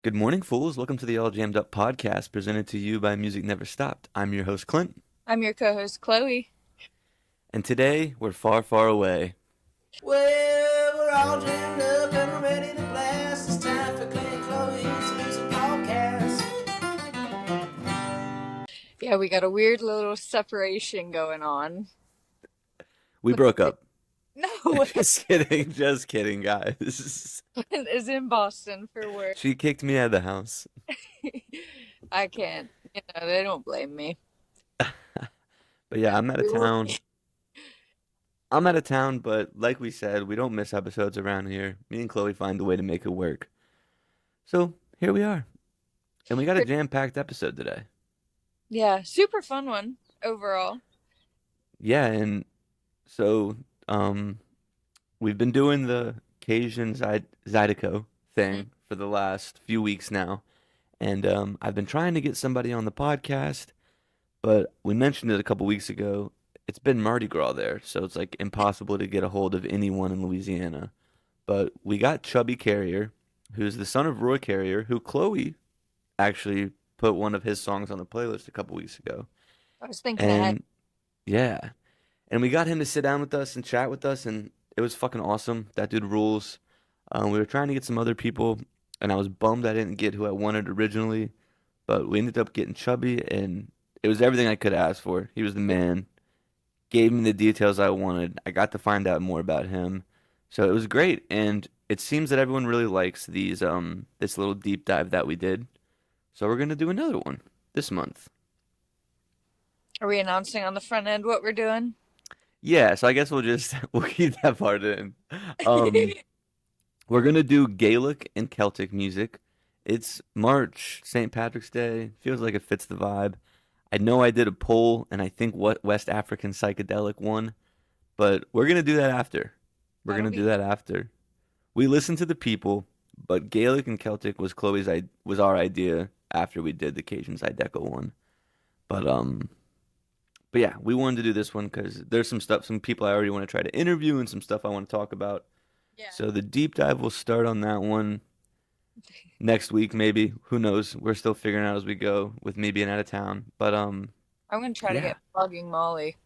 Good morning, fools. Welcome to the All Jammed Up podcast presented to you by Music Never Stopped. I'm your host, Clint, I'm your co-host, Chloe. and today we're far, far away. Well, we're all jammed up and we're ready to blast. It's time for Clint Chloe's Music Podcast. Yeah, we got a weird little separation going on. We broke up. No, Just kidding, guys. is in Boston for work. She kicked me out of the house. I can't. They don't blame me. But yeah, I'm out of town. I'm out of town, but like we said, we don't miss episodes around here. Me and Chloe find a way to make it work. So here we are. And we got a jam-packed episode today. Yeah, super fun one overall. Yeah, and so we've been doing the Cajun Zydeco thing for the last few weeks now, and I've been trying to get somebody on the podcast, but we mentioned it a couple weeks ago. It's been Mardi Gras there, so it's like impossible to get a hold of anyone in Louisiana. But we got Chubby Carrier, who's the son of Roy Carrier, who Chloe actually put one of his songs on the playlist a couple weeks ago. I was thinking ahead. And yeah, and we got him to sit down with us and chat with us, and it was fucking awesome. That dude rules. We were trying to get some other people, and I was bummed I didn't get who I wanted originally, but we ended up getting Chubby, and it was everything I could ask for. He was the man, gave me the details I wanted. I got to find out more about him, so it was great. And it seems that everyone really likes this little deep dive that we did. So we're gonna do another one this month. Are we announcing on the front end what we're doing? Yeah, so I guess we'll keep that part in. Um, we're gonna do Gaelic and Celtic music. It's March, St. Patrick's Day. Feels like it fits the vibe. I know I did a poll, and I think what West African psychedelic won, but we're gonna do that after. We're That'll gonna be do that after. We listened to the people, but Gaelic and Celtic was our idea after we did the Cajun Zydeco one. But but yeah, we wanted to do this one because there's some people I already want to try to interview, and some stuff I want to talk about. yeah. So the deep dive will start on that one next week, maybe. Who knows? We're still figuring out as we go with me being out of town. But I'm gonna try to yeah. get Flogging Molly.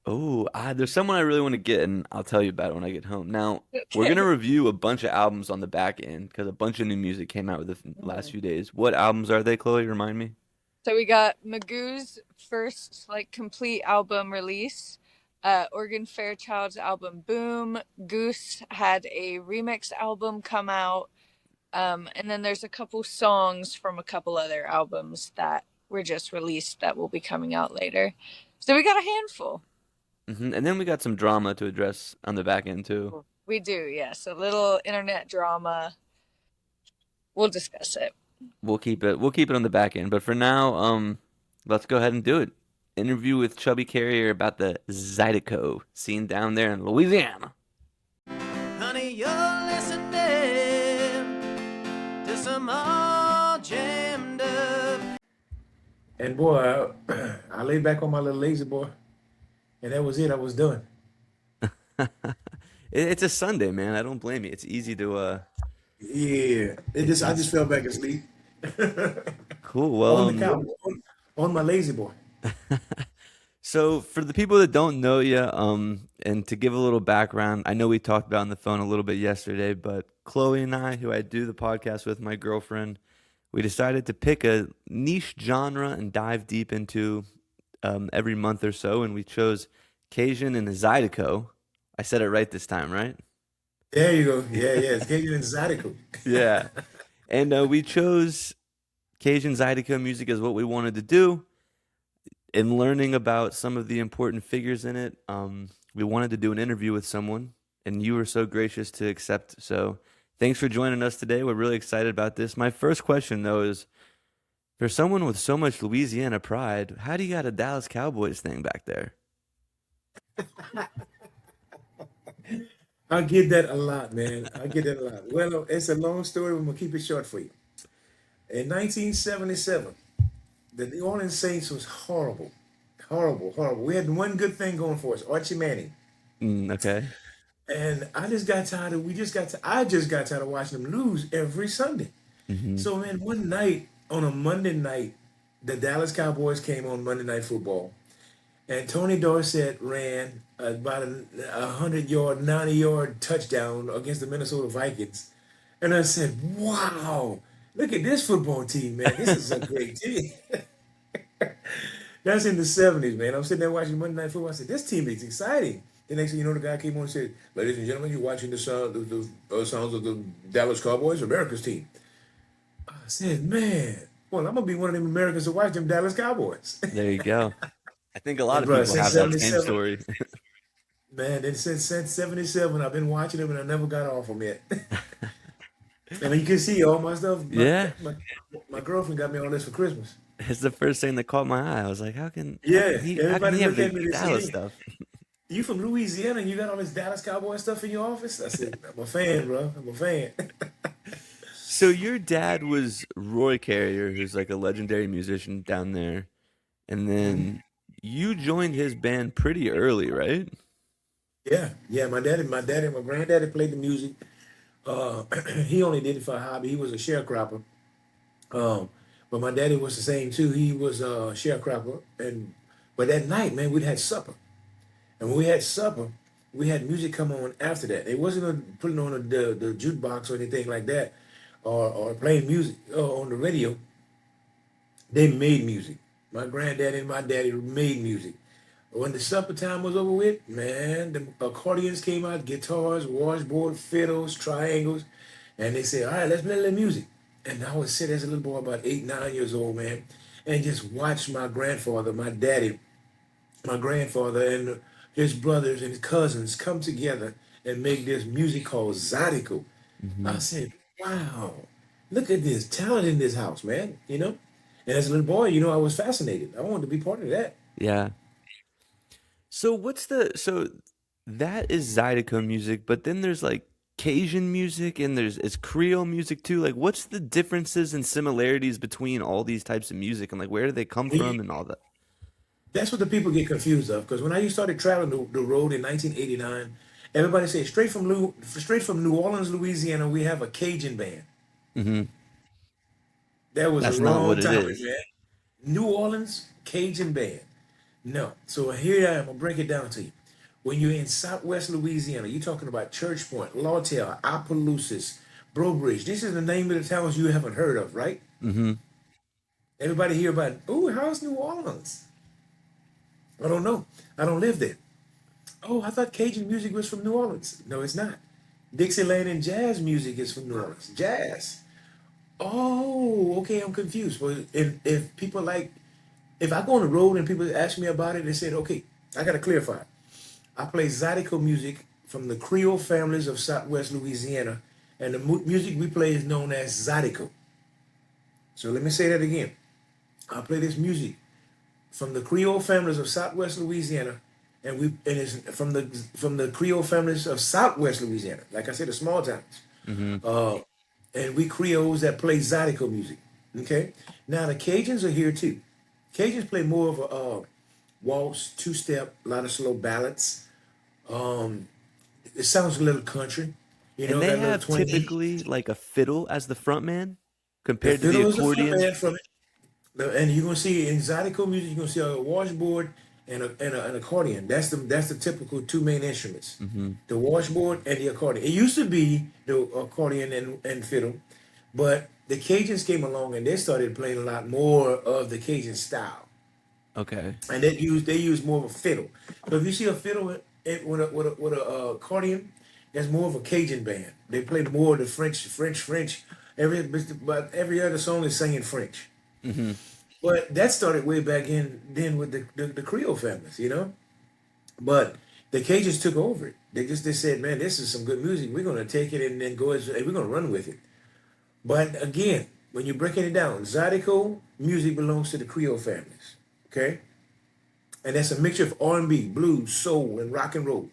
Oh, there's someone I really want to get, and I'll tell you about it when I get home. Now, we're gonna Okay. review a bunch of albums on the back end because a bunch of new music came out with the last few days. What albums are they, Chloe? Remind me. So we got Magoo's first complete album release. Oregon Fairchild's album Boom. Goose had a remix album come out. And then there's a couple songs from a couple other albums that were just released that will be coming out later. So we got a handful. And then we got some drama to address on the back end too. We do, yes. A little internet drama. We'll discuss it. We'll keep it on the back end. But for now, let's go ahead and do it. Interview with Chubby Carrier about the Zydeco scene down there in Louisiana. Honey, you're listening to some all jammed up. And boy, I laid back on my little lazy boy, and that was it. I was done. It's a Sunday, man. I don't blame you. It's easy to Yeah, I just fell back asleep cool. Well, on the couch on my lazy boy. so for the people that don't know you, and to give a little background, I know we talked about on the phone a little bit yesterday, but Chloe and I, who I do the podcast with, my girlfriend, we decided to pick a niche genre and dive deep into every month or so, and we chose Cajun and Zydeco. I said it right this time, right? There you go. Yeah, yeah. It's Cajun and Zydeco. Yeah. And we chose Cajun Zydeco music as what we wanted to do. In learning about some of the important figures in it, we wanted to do an interview with someone, and you were so gracious to accept. So thanks for joining us today. We're really excited about this. My first question, though, is for someone with so much Louisiana pride, how do you got a Dallas Cowboys thing back there? I get that a lot, man. I get that a lot. Well, it's a long story. I'm gonna keep it short for you. In 1977, the New Orleans Saints was horrible, horrible, horrible. We had one good thing going for us, Archie Manning. Okay. And I just got tired of watching them lose every Sunday. Mm-hmm. So man, one night on a Monday night, the Dallas Cowboys came on Monday Night Football, and Tony Dorsett ran about a 100-yard, 90-yard touchdown against the Minnesota Vikings. And I said, wow, look at this football team, man. This is a great team. That's in the 70s, man. I'm sitting there watching Monday Night Football. I said, this team is exciting. The next thing you know, the guy came on and said, ladies and gentlemen, you're watching the sounds of the Dallas Cowboys, America's team. I said, man, well, I'm going to be one of them Americans to watch them Dallas Cowboys. There you go. I think a lot And of bro, people since have that same 77, story. man, since 77, I've been watching them and I never got off them yet. And you can see all my stuff. Yeah, My girlfriend got me all this for Christmas. it's the first thing that caught my eye. I was like, Yeah, how can everybody he have look the at me and Dallas say, stuff? you from Louisiana and you got all this Dallas Cowboy stuff in your office? I said, I'm a fan, bro. I'm a fan. So your dad was Roy Carrier, who's like a legendary musician down there, and then you joined his band pretty early, right? Yeah, yeah. My granddaddy played the music. Uh, he only did it for a hobby. He was a sharecropper. Um, but my daddy was the same too. He was a sharecropper. And but that night, man, we'd had supper. And when we had supper, we had music come on after that. It wasn't putting on the jukebox or anything like that, or playing music on the radio. They made music. My granddaddy and my daddy made music. When the supper time was over with, man, the accordions came out, guitars, washboard, fiddles, triangles, and they said, all right, let's play a little music. And I would sit as a little boy, about 8, 9 years old, man, and just watch my grandfather, my daddy, my grandfather, and his brothers and his cousins come together and make this music called Zydeco. Hmm. I said, wow, look at this talent in this house, man, you know? And as a little boy, I was fascinated. I wanted to be part of that. Yeah. So that is Zydeco music, but then there's like Cajun music and it's Creole music too. Like what's the differences and similarities between all these types of music and like where do they come from and all that? That's what the people get confused of. Because when I started traveling the road in 1989, everybody said straight from New Orleans, Louisiana, we have a Cajun band. Hmm. That was a That's not wrong what it topic, is. man. New Orleans Cajun band. No. So here I am. I'll break it down to you. When you're in Southwest Louisiana, you're talking about Church Point, Lawtell, Opelousas, Brobridge. This is the name of the towns you haven't heard of, right? Hmm. Everybody hear about, oh, how's New Orleans? I don't know. I don't live there. Oh, I thought Cajun music was from New Orleans. No, it's not. Dixieland and jazz music is from New Orleans. Jazz. Oh, okay, I'm confused. Well, if I go on the road and people ask me about it, they said, okay, I got to clarify. I play Zydeco music from the Creole families of Southwest Louisiana, and the music we play is known as Zydeco. So let me say that again. I play this music from the Creole families of Southwest Louisiana, and it's from the Creole families of Southwest Louisiana. Like I said, the small towns. Hmm. Uh, and we Creoles that play Zydeco music. Okay. Now the Cajuns are here too. Cajuns play more of a waltz, two-step, a lot of slow ballads. Um, it sounds a little country. And they That little have twang. typically like a fiddle as the front man The compared to the fiddle is the front accordion. man from it. And you're gonna see in Zydeco music, you're gonna see a washboard and an accordion. That's the typical two main instruments, Hmm. the washboard and the accordion. It used to be the accordion and fiddle, but the Cajuns came along and they started playing a lot more of the Cajun style, Okay. and they use more of a fiddle. So if you see a fiddle with a accordion, that's more of a Cajun band. They play more of the French. But every other song is singing French. Hmm. But that started way back in then with the Creole families. But the Cajuns took over it. They said, man, this is some good music. We're gonna take it and then and we're gonna run with it. But again, when you're breaking it down, Zydeco music belongs to the Creole families. Okay? And that's a mixture of R&B, blues, soul, and rock and roll.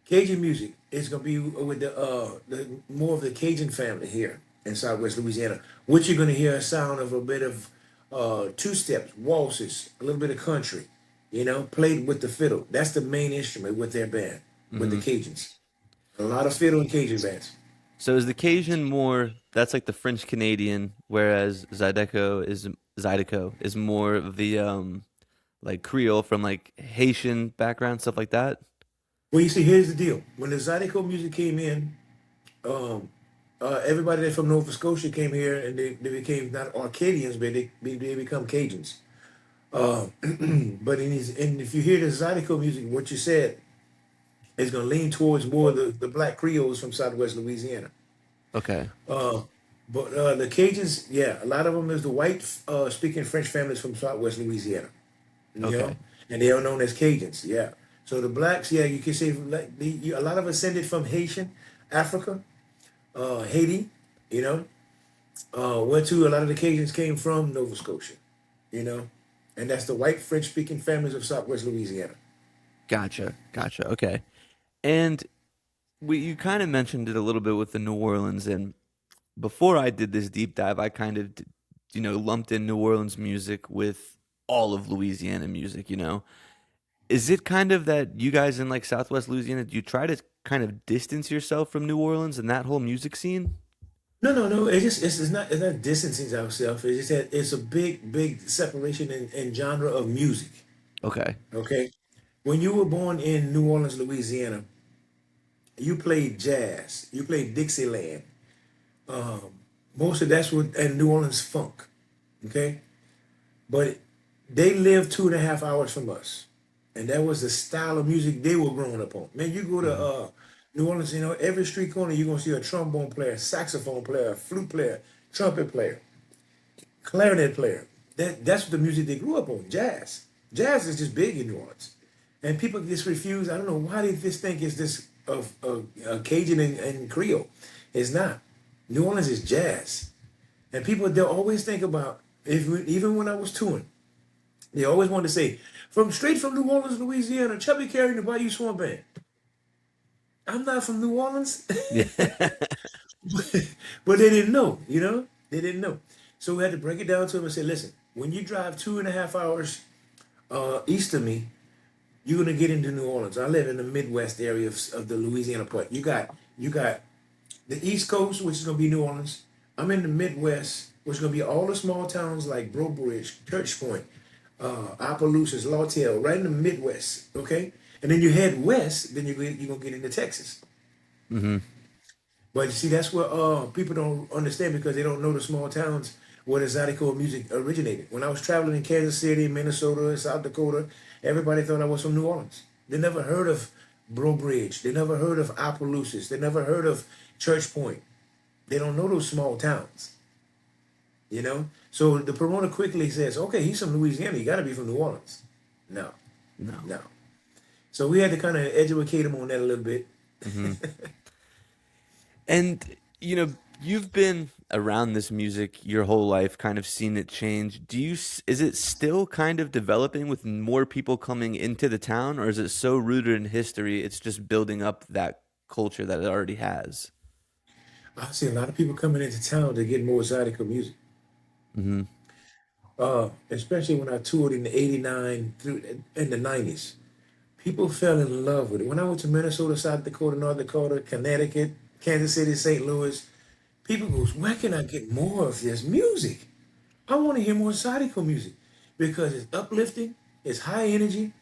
Cajun music is gonna be with the more of the Cajun family here in Southwest Louisiana, which you're gonna hear a sound of a bit of two steps, waltzes, a little bit of country, played with the fiddle. That's the main instrument with their band, with the Hmm. Cajuns. A lot of fiddle and Cajun bands. So is the Cajun more that's like the French Canadian, whereas Zydeco is more of the like Creole from like Haitian background, stuff like that? Well, you see, here's the deal. When the Zydeco music came in, um, everybody that from Nova Scotia came here and they became not Arcadians, but they become Cajuns. Uh, but and if you hear the Zydeco music, what you said is going to lean towards more the black Creoles from Southwest Louisiana. Okay. Uh, but the Cajuns, yeah, a lot of them is the white speaking French families from Southwest Louisiana, you know, Okay. and they are known as Cajuns, yeah. So the blacks, yeah, you can say like a lot of ascended from Haitian, Africa, Haiti, you know, where to a lot of the Cajuns came from Nova Scotia, you know, and that's the white French speaking families of Southwest Louisiana. Gotcha. Gotcha. Okay. And you kind of mentioned it a little bit with the New Orleans, and before I did this deep dive, I kind of, lumped in New Orleans music with all of Louisiana music, Is it kind of that you guys in like Southwest Louisiana, do you try to kind of distance yourself from New Orleans and that whole music scene? No, no, no. It's not distancing ourselves. It's just that it's a big separation in genre of music. Okay. Okay, when you were born in New Orleans, Louisiana, you played jazz, you played Dixieland. Um, Most of that's what and New Orleans funk. Okay, but they lived 2.5 hours from us, and that was the style of music they were growing up on. Man, you go to Hmm. New Orleans, every street corner you're gonna see a trombone player, saxophone player, flute player, trumpet player, clarinet player. That's the music they grew up on, jazz. Jazz is just big in New Orleans, and people just refuse. I don't know why they just think it's this of Cajun and Creole. It's not. New Orleans is jazz, and people they'll always think about even when I was touring, they always wanted to say from straight from New Orleans, Louisiana, Chubby carrying the Bayou Swamp Band. I'm not from New Orleans, Yeah. but they didn't know. They didn't know. So we had to break it down to them and say, listen, when you drive 2.5 hours east of me, you're gonna get into New Orleans. I live in the Midwest area of the Louisiana part. You got the East Coast, which is gonna be New Orleans. I'm in the Midwest, which is gonna be all the small towns like Breaux Bridge, Church Point, Opelousas, Lawtell, right in the Midwest. Okay, and then you head west, then you're gonna get into Texas. Hmm. But you see, that's what people don't understand because they don't know the small towns where the Zydeco music originated. When I was traveling in Kansas City, Minnesota, South Dakota, everybody thought I was from New Orleans. They never heard of Breaux Bridge. They never heard of Opelousas. They never heard of Church Point. They don't know those small towns. So the promoter quickly says, okay, he's from Louisiana. You got to be from New Orleans. No, No. no. So we had to kind of educate him on that a little bit. Hmm. And you've been around this music your whole life, kind of seen it change. Is it still kind of developing with more people coming into the town, or is it so rooted in history, it's just building up that culture that it already has? I see a lot of people coming into town to get more Zydeco music. Hmm. Especially when I toured in the '89 through in the '90s. People fell in love with it. When I went to Minnesota, South Dakota, North Dakota, Connecticut, Kansas City, St. Louis, people goes, where can I get more of this music? I want to hear more Zydeco music because it's uplifting, it's high energy.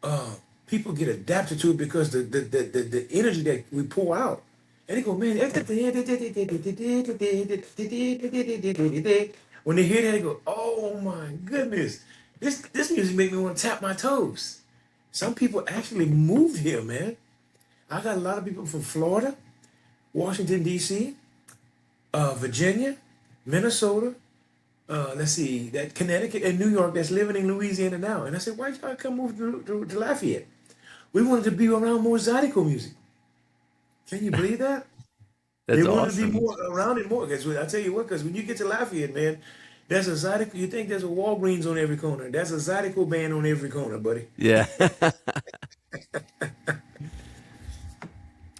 Uh, People get adapted to it because the energy that we pour out. And they go, man, when they hear that, they go, oh my goodness, this music make me want to tap my toes. Some people actually moved here, man. I got a lot of people from Florida, Washington, D.C., Virginia, Minnesota, let's see, that Connecticut and New York that's living in Louisiana now. And I said, why y'all come move to Lafayette? We wanted to be around more Zydeco music. Can you believe that? They That's wanted to be awesome. more around it more. Because I tell you what, because when you get to Lafayette, man, there's a Zydeco. You think there's a Walgreens on every corner. There's a Zydeco band on every corner, buddy. Yeah.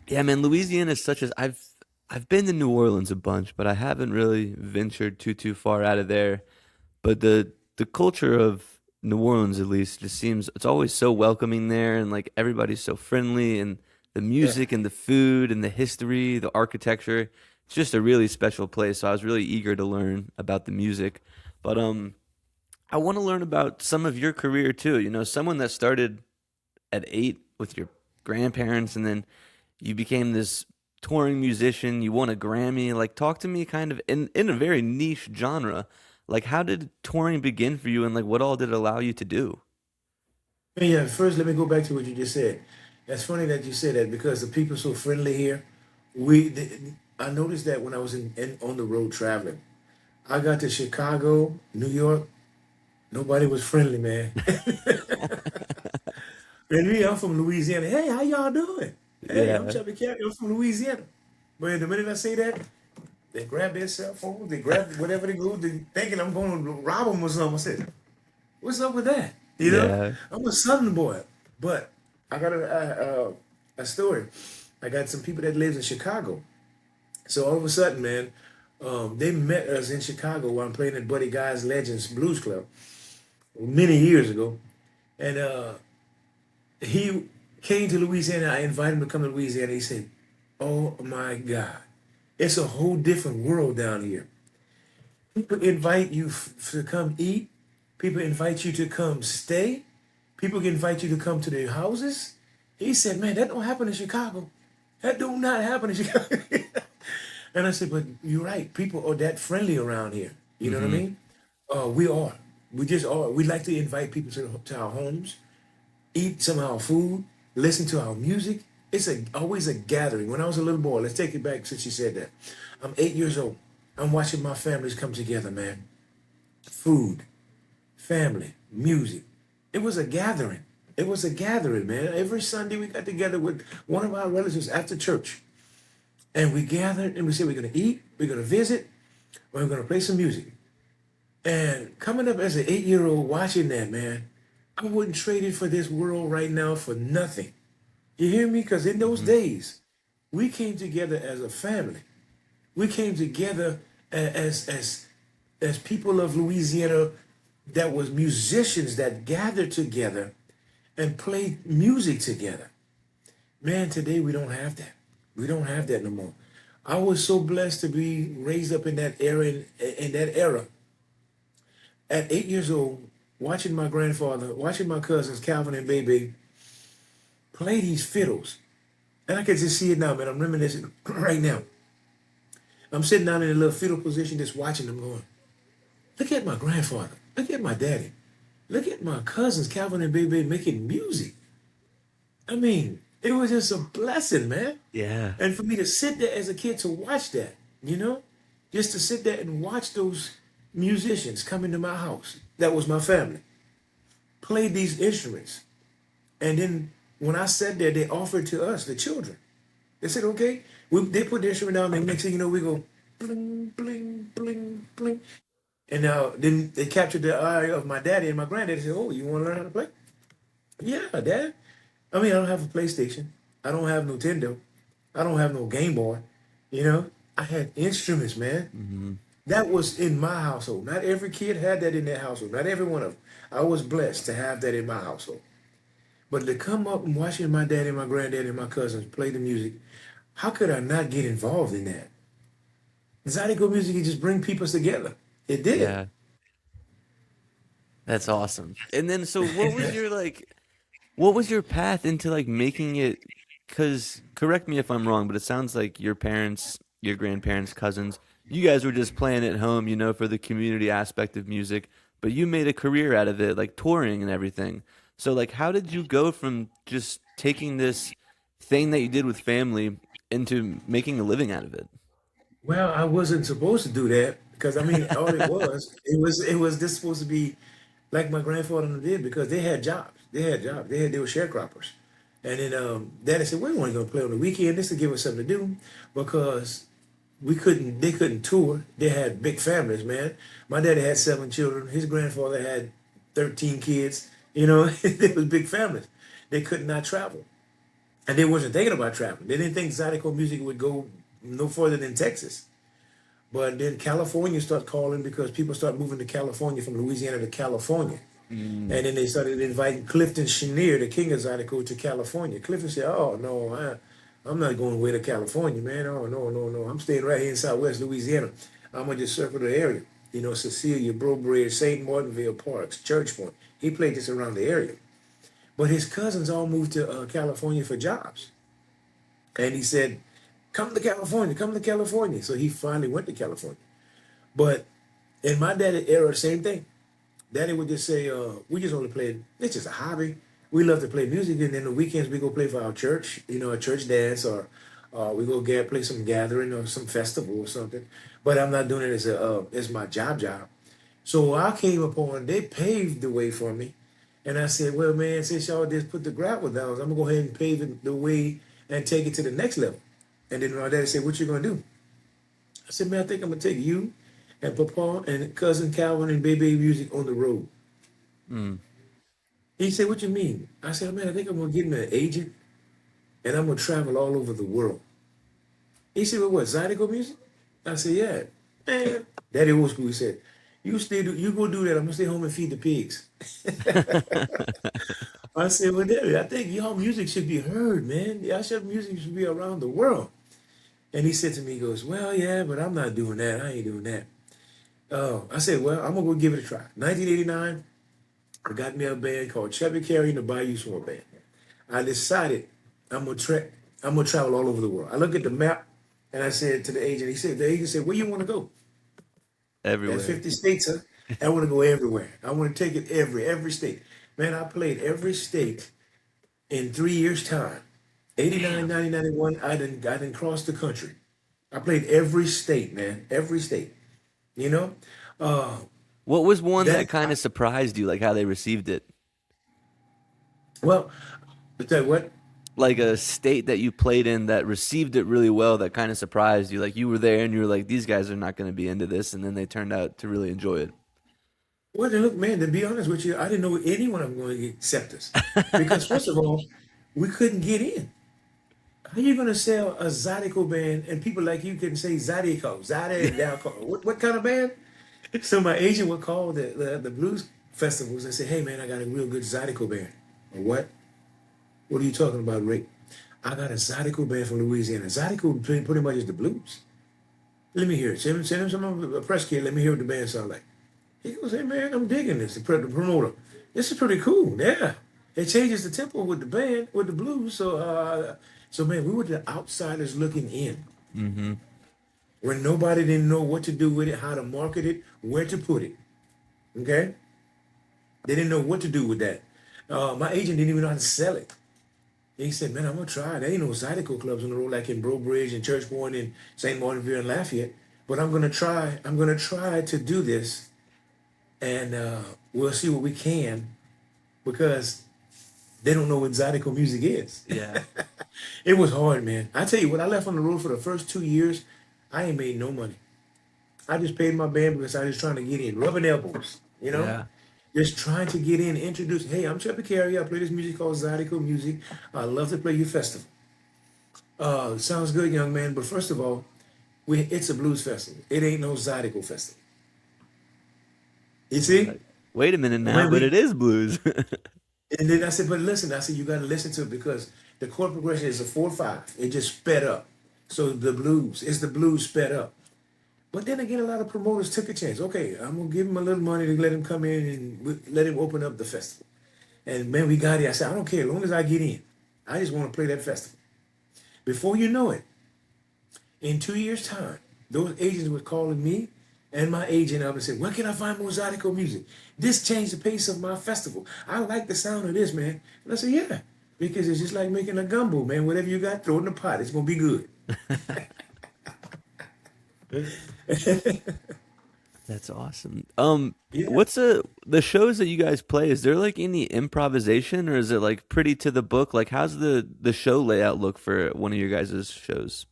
Yeah, man, Louisiana is such as I've been to New Orleans a bunch, but I haven't really ventured too far out of there. But the culture of New Orleans at least just seems it's always so welcoming there, and like everybody's so friendly, and the Yeah. music and the food and the history, the architecture. It's just a really special place. So I was really eager to learn about the music. But I want to learn about some of your career too. You know, someone that started at 8 with your grandparents and then you became this touring musician, you won a Grammy. Like talk to me kind of in a very niche genre. Like how did touring begin for you and like what all did it allow you to do? Yeah, first let me go back to what you just said. That's funny that you said that because the people are so friendly here. I noticed that when I was on the road traveling. I got to Chicago, New York. Nobody was friendly, man. And me, I'm from Louisiana. Hey, how y'all doing? Hey, I'm Yeah. Chubby Cat. I'm from Louisiana. But the minute I say that, they grab their cell phone, they grab whatever they go, they thinking I'm going to rob them or something. I said, what's up with that? You know, Yeah. I'm a Southern boy, but I got a story. I got some people that lives in Chicago. So all of a sudden, man, they met us in Chicago while I'm playing at Buddy Guy's Legends Blues Club many years ago. And he came to Louisiana. I invited him to come to Louisiana. He said, "Oh my God, it's a whole different world down here. People invite you to come eat. People invite you to come stay. People can invite you to come to their houses." He said, "Man, that don't happen in Chicago. That do not happen in Chicago." And I said, "But you're right. People are that friendly around here. You know what I Mm-hmm. mean? We are. We just are. We like to invite people to our homes, eat some of our food, listen to our music. It's always a gathering. When I was a little boy, let's take it back since you said that. I'm 8 years old. I'm watching my families come together, man. Food, family, music. It was a gathering. It was a gathering, man. Every Sunday we got together with one of our relatives after church. And we gathered and we said, we're going to eat, we're going to visit, we're going to play some music. And coming up as an 8 year old watching that, man, I wouldn't trade it for this world right now for nothing. You hear me? Because in those Mm-hmm. days, we came together as a family. We came together as people of Louisiana that was musicians that gathered together and played music together. Man, today we don't have that. We don't have that no more. I was so blessed to be raised up in that era, in that era. At 8 years old, watching my grandfather, watching my cousins Calvin and Baby play these fiddles, and I can just see it now, man. I'm reminiscing right now. I'm sitting down in a little fetal position, just watching them going. Look at my grandfather. Look at my daddy. Look at my cousins Calvin and Baby making music. I mean, it was just a blessing, man. Yeah. And for me to sit there as a kid to watch that, you know, just to sit there and watch those musicians come into my house, that was my family, play these instruments. And then when I sat there, they offered to us, the children. They said, okay, they put the instrument down, and next thing you know, we go bling, bling, bling, bling. And then they captured the eye of my daddy and my granddaddy. Said, "Oh, you want to learn how to play?" Yeah, Dad. I mean, I don't have a PlayStation. I don't have Nintendo. I don't have no Game Boy. You know, I had instruments, man. Mm-hmm. That was in my household. Not every kid had that in their household. Not every one of them. I was blessed to have that in my household. But to come up and watching my daddy, my granddaddy, and my cousins play the music, how could I not get involved in that? Zydeco music can just bring people together. It did. Yeah. That's awesome. And then so what was your like what was your path into like making it cuz correct me if I'm wrong, but it sounds like your parents, your grandparents, cousins, you guys were just playing at home, you know, for the community aspect of music, but you made a career out of it, like touring and everything. So like how did you go from just taking this thing that you did with family into making a living out of it? Well, I wasn't supposed to do that because I mean, all it was this supposed to be like my grandfather did because they had jobs. They had jobs. They were sharecroppers. And then Daddy said, "We weren't gonna play on the weekend. This to give us something to do because they couldn't tour. They had big families, man. My daddy had 7 children. His grandfather had 13 kids. You know, they was big families. They could not travel. And they wasn't thinking about traveling. They didn't think Zydeco music would go no further than Texas. But then California started calling because people start moving to California from Louisiana to California. Mm. And then they started inviting Clifton Chenier, the king of Zydeco, to California. Clifton said, "Oh no, I'm not going away to California, man. Oh no, no, no. I'm staying right here in Southwest Louisiana. I'm gonna just circle the area. You know, Cecilia, Brobridge, St. Martinville Parks, Church Point. He played just around the area. But his cousins all moved to California for jobs. And he said, "Come to California, come to California." So he finally went to California. But in my daddy era, same thing. Daddy would just say, "We just only play. It's just a hobby. We love to play music, and then the weekends we go play for our church, you know, a church dance, or we go play some gathering or some festival or something. But I'm not doing it as my job. So I came upon, they paved the way for me, and I said, "Well, man, since y'all just put the gravel down, I'm gonna go ahead and pave the way and take it to the next level." And then my daddy said, "What you gonna do?" I said, "Man, I think I'm gonna take you and Papa and cousin Calvin and Baby Music on the road." Mm. He said, "What you mean?" I said, "Man, I think I'm gonna get me an agent and I'm gonna travel all over the world." He said, "Well, what, Zydeco music?" I said, "Yeah." Man, Daddy old school, he said, you go do that. I'm gonna stay home and feed the pigs." I said, "Well, Daddy, I think y'all music should be heard, man. Y'all music should be around the world." And he said to me, he goes, "Well, yeah, but I'm not doing that. I ain't doing that." I said, "Well, I'm gonna go give it a try." 1989, I got me a band called Chubby and the Bayou Swamp Band. I decided I'm gonna I'm gonna travel all over the world. I look at the map and I said to the agent, the agent said, "Where you want to go?" That's Everywhere. 50 states, huh? I want to go everywhere. I want to take it every state. Man, I played every state in 3 years' time. 89, Damn. 90, 91, I didn't cross the country. I played every state, man. Every state. You know? Uh What was one that that kind of surprised you, like how they received it? well, I tell you what, Like a state that you played in that received it really well, that kind of surprised you. Like you were there and you were like, these guys are not going to be into this, and then they turned out to really enjoy it. well, then look, man, to be honest with you, I didn't know any one of them going to accept us. Because first of all, we couldn't get in. How you gonna sell a Zydeco band and people like you can say Zydeco? What kind of band? So my agent would call the blues festivals and say, "Hey man, I got a real good Zydeco band." Or what? What are you talking about, Rick? "I got a Zydeco band from Louisiana. Zydeco pretty much is the blues. Let me hear it. Send him some of a press kit. Let me hear what the band sound like." He goes, "Hey man, I'm digging this." The promoter, "This is pretty cool. Yeah, it changes the tempo with the band with the blues." So man, we were the outsiders looking in, Mm-hmm. where nobody didn't know what to do with it, how to market it, where to put it. Okay, they didn't know what to do with that. My agent didn't even know how to sell it. He said, "Man, I'm gonna try. There ain't no Zydeco clubs on the road like in Brobridge and Church Point and St. Martinville and Lafayette, but I'm gonna try. I'm gonna try to do this, and we'll see what we can because they don't know what Zydeco music is." Yeah. It was hard, man. I tell you what, I left on the road for the first 2 years. I ain't made no money. I just paid my band because I was trying to get in, rubbing elbows, you know, Yeah. just trying to get in, introduce. "Hey, I'm Chubby Carey. I play this music called Zydeco music. I love to play your festival." Sounds good, young man. But first of all, it's a blues festival. It ain't no Zydeco festival. You see? Like, wait a minute now, When but we it is blues. And then I said, "But listen," I said, "you got to listen to it because the chord progression is a 4/5. It just sped up. So the blues sped up." But then again, a lot of promoters took a chance. Okay, I'm gonna give him a little money to let him come in and let him open up the festival. And man, we got it. I said, "I don't care as long as I get in. I just want to play that festival." Before you know it, in 2 years' time, those agents were calling me and my agent up and said, "Where can I find more Zydeco music? This changed the pace of my festival. I like the sound of this, man." And I said, "Yeah, because it's just like making a gumbo, man. Whatever you got, throw it in the pot. It's gonna be good." That's awesome. Yeah. What's the shows that you guys play? Is there like any improvisation, or is it like pretty to the book? Like, how's the show layout look for one of your guys' shows?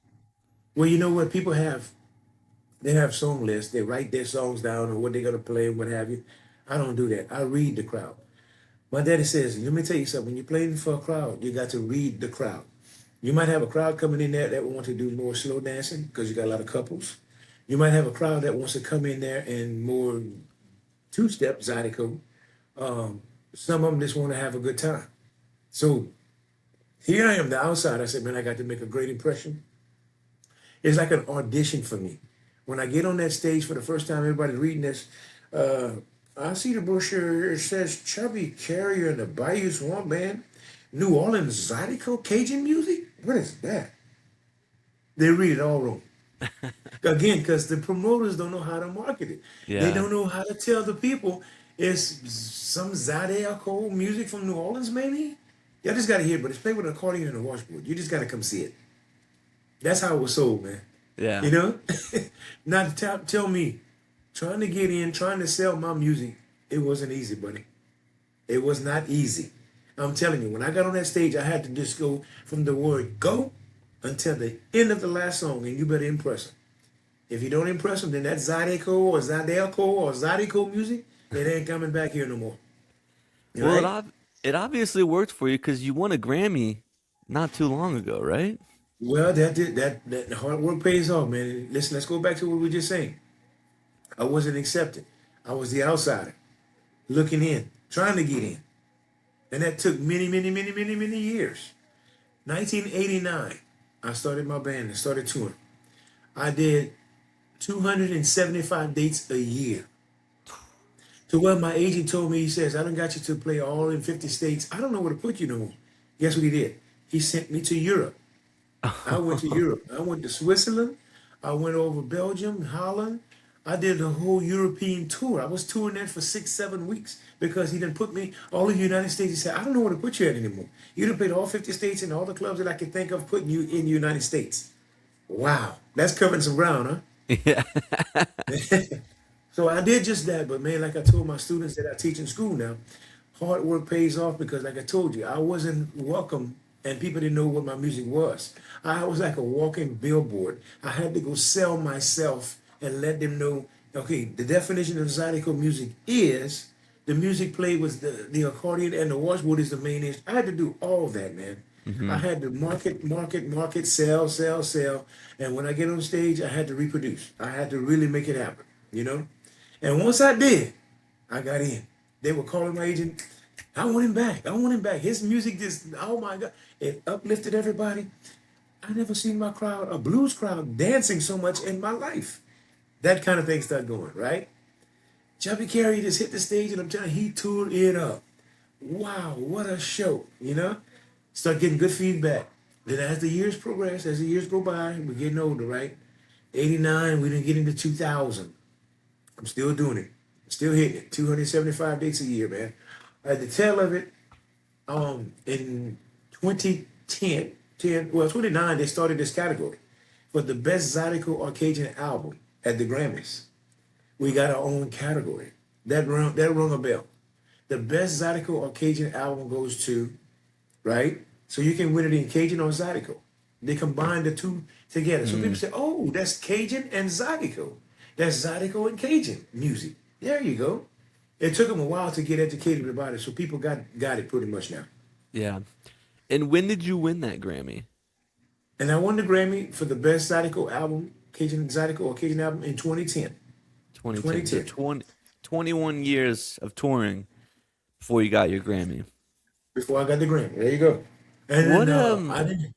Well, you know what? They have song lists. They write their songs down and what they're gonna play and what have you. I don't do that. I read the crowd. My daddy says, "Let me tell you something. When you're playing for a crowd, you got to read the crowd. You might have a crowd coming in there that want to do more slow dancing because you got a lot of couples. You might have a crowd that wants to come in there and more two-step Zydeco. Some of them just want to have a good time. So here I am, the outside. I said, man, I got to make a great impression. It's like an audition for me. When I get on that stage for the first time, everybody's reading this. Uh, I see the brochure. It says Chubby Carrier and the Bayou Swamp Band, New Orleans Zydeco Cajun music. What is that? They read it all wrong. Again, because the promoters don't know how to market it. They Yeah. don't know how to tell the people it's some Zydeco music from New Orleans, maybe. Y'all just got to hear it, but it's played with an accordion and a washboard. You just got to come see it. That's how it was sold, man. Yeah. You know? Now, tell me, trying to get in, trying to sell my music, it wasn't easy, buddy. It was not easy. I'm telling you, when I got on that stage, I had to just go from the word go until the end of the last song, and you better impress them. If you don't impress them, then that Zydeco music, it ain't coming back here no more. You Well, right? it obviously worked for you because you won a Grammy not too long ago, right? Well, that hard work pays off, man. Listen, let's go back to what we were just saying. I wasn't accepted. I was the outsider, looking in, trying to get in. And that took many, many, many, many, many years. 1989, I started my band and started touring. I did 275 dates a year. To where my agent told me, he says, I done got you to play all in 50 states. I don't know where to put you no more. Guess what he did? He sent me to Europe. I went to Europe. I went to Switzerland. I went over Belgium, Holland. I did the whole European tour. I was touring there for 6, 7 weeks because he didn't put me all in the United States. He said, I don't know where to put you at anymore. You done played all 50 states and all the clubs that I could think of putting you in the United States. Wow. That's covering some ground, Yeah. huh? So I did just that, but man, like I told my students that I teach in school now, hard work pays off because, like I told you, I wasn't welcome and people didn't know what my music was. I was like a walking billboard. I had to go sell myself and let them know, okay, the definition of Zydeco music is the music played with the accordion and the washboard is the main instrument. I had to do all that, man. I Hmm. had to market, sell, sell, sell. And when I get on stage, I had to reproduce. I had to really make it happen, you know? And once I did, I got in. They were calling my agent. I want him back. I want him back. His music just, oh my God, it uplifted everybody. I never seen my crowd, a blues crowd, dancing so much in my life. That kind of thing started going, right? Chubby Carey just hit the stage and I'm telling you, he toured it up. Wow, what a show, you know? Start getting good feedback. Then as the years progress, as the years go by, we're getting older, right? 89, we didn't get into 2000. I'm still doing it. Still hitting it. 275 dates a year, man. At the tail of it, in 2010, 29, they started this category for the best Zydeco Arcadian album at the Grammys. We got our own category. That rung a bell. The best Zydeco Arcadian album goes to, right? So you can win it in Cajun or Zydeco. They combine the two together. So people Mm. say, oh, that's Cajun and Zydeco. That's Zydeco and Cajun music. There you go. It took them a while to get educated about it, so people got it pretty much now. Yeah. And when did you win that Grammy? And I won the Grammy for the best Zydeco album, Cajun Zydeco or Cajun album in 2010. 2010. So 2010. 21 years of touring before you got your Grammy. Before I got the Grammy. There you go. And What then I didn't.